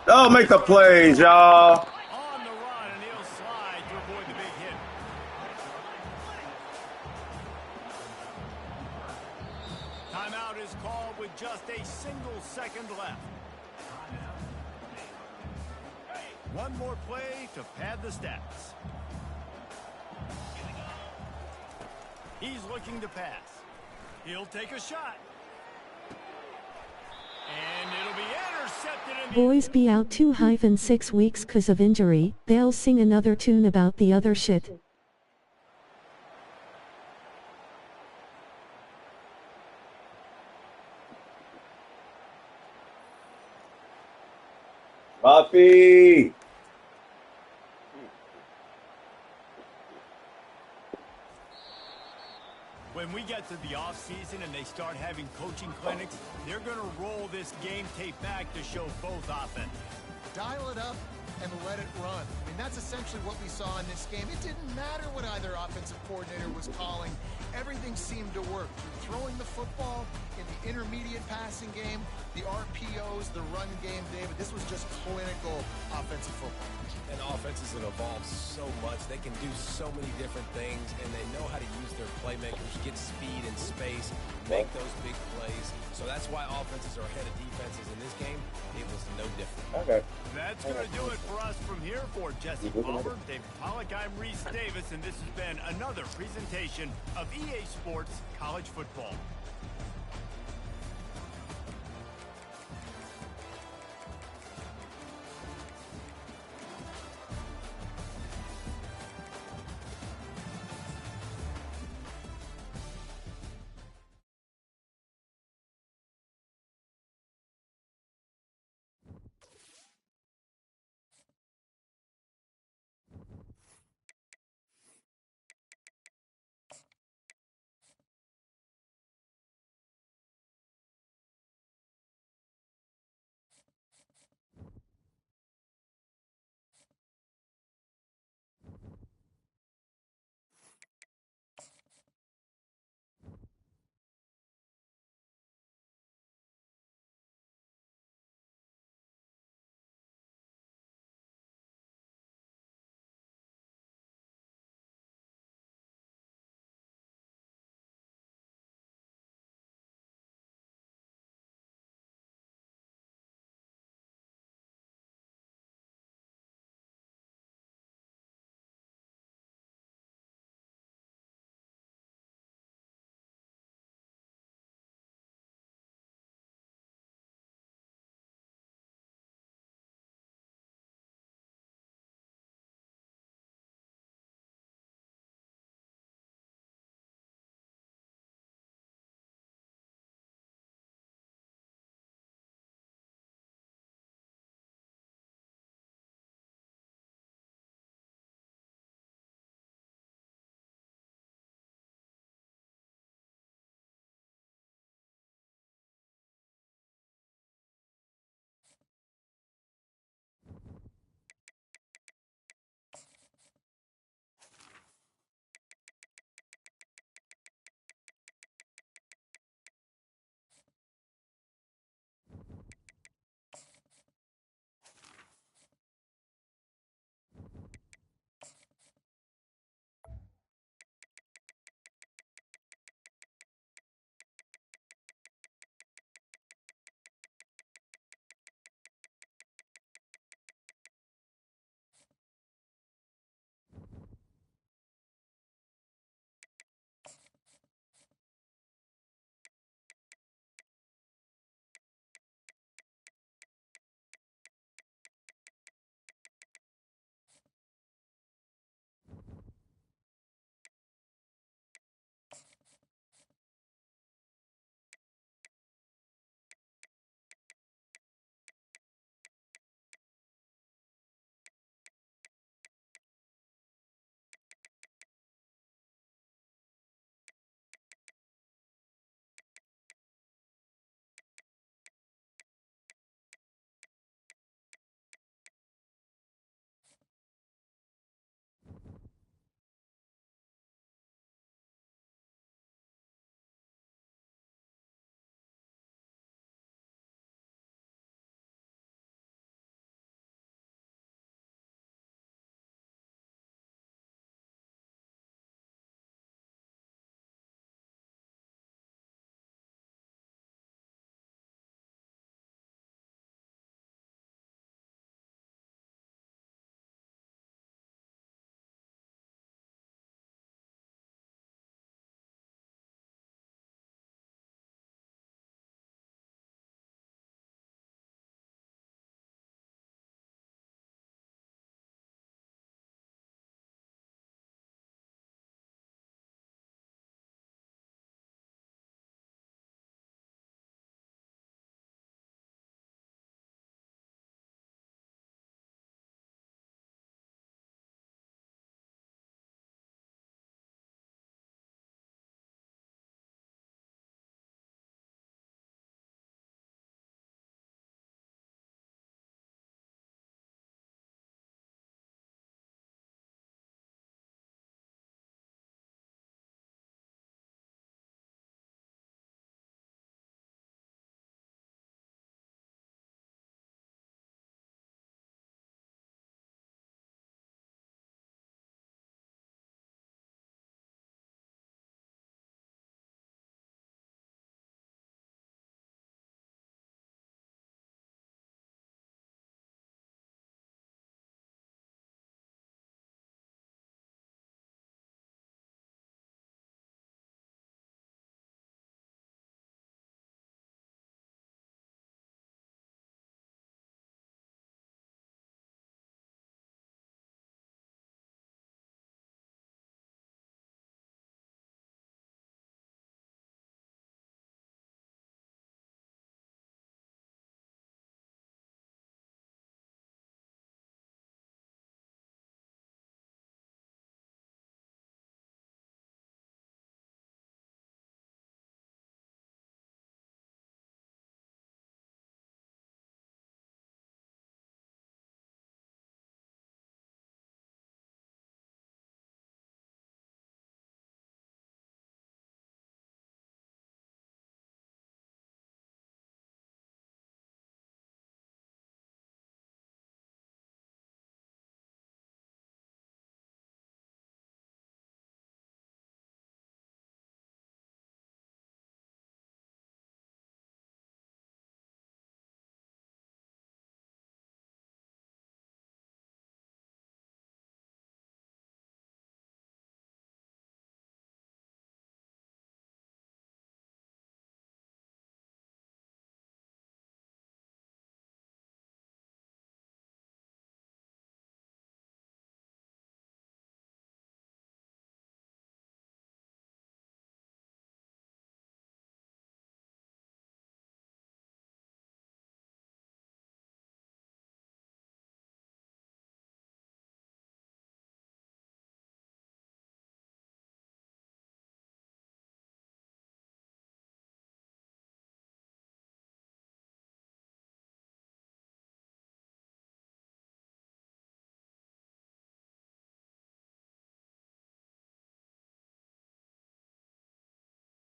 Speaker 6: Oh, make the plays, y'all.
Speaker 2: On the run, and he'll slide to avoid the big hit. Timeout is is called with just a single second left. One more play to pad the stats. He's looking to pass. He'll take a shot. And it'll be intercepted.
Speaker 5: Boys be out 2-6 weeks 'cause of injury. They'll sing another tune about the other shit.
Speaker 6: Buffy!
Speaker 2: When we get to the offseason and they start having coaching clinics, they're going to roll this game tape back to show both offense.
Speaker 3: Dial it up and let it run. I mean, that's essentially what we saw in this game. It didn't matter what either offensive coordinator was calling. Everything seemed to work. Throwing the football in the intermediate passing game, the RPOs, the run game, David. This was just clinical offensive football.
Speaker 4: And offenses have evolved so much. They can do so many different things, and they know how to use their playmakers, get speed and space, make those big plays. So that's why offenses are ahead of defenses in this game. It was no different.
Speaker 6: Okay.
Speaker 2: That's going to do it for us from here. For Jesse Palmer, David Pollack, I'm Reese Davis, and this has been another presentation of EA Sports College Football.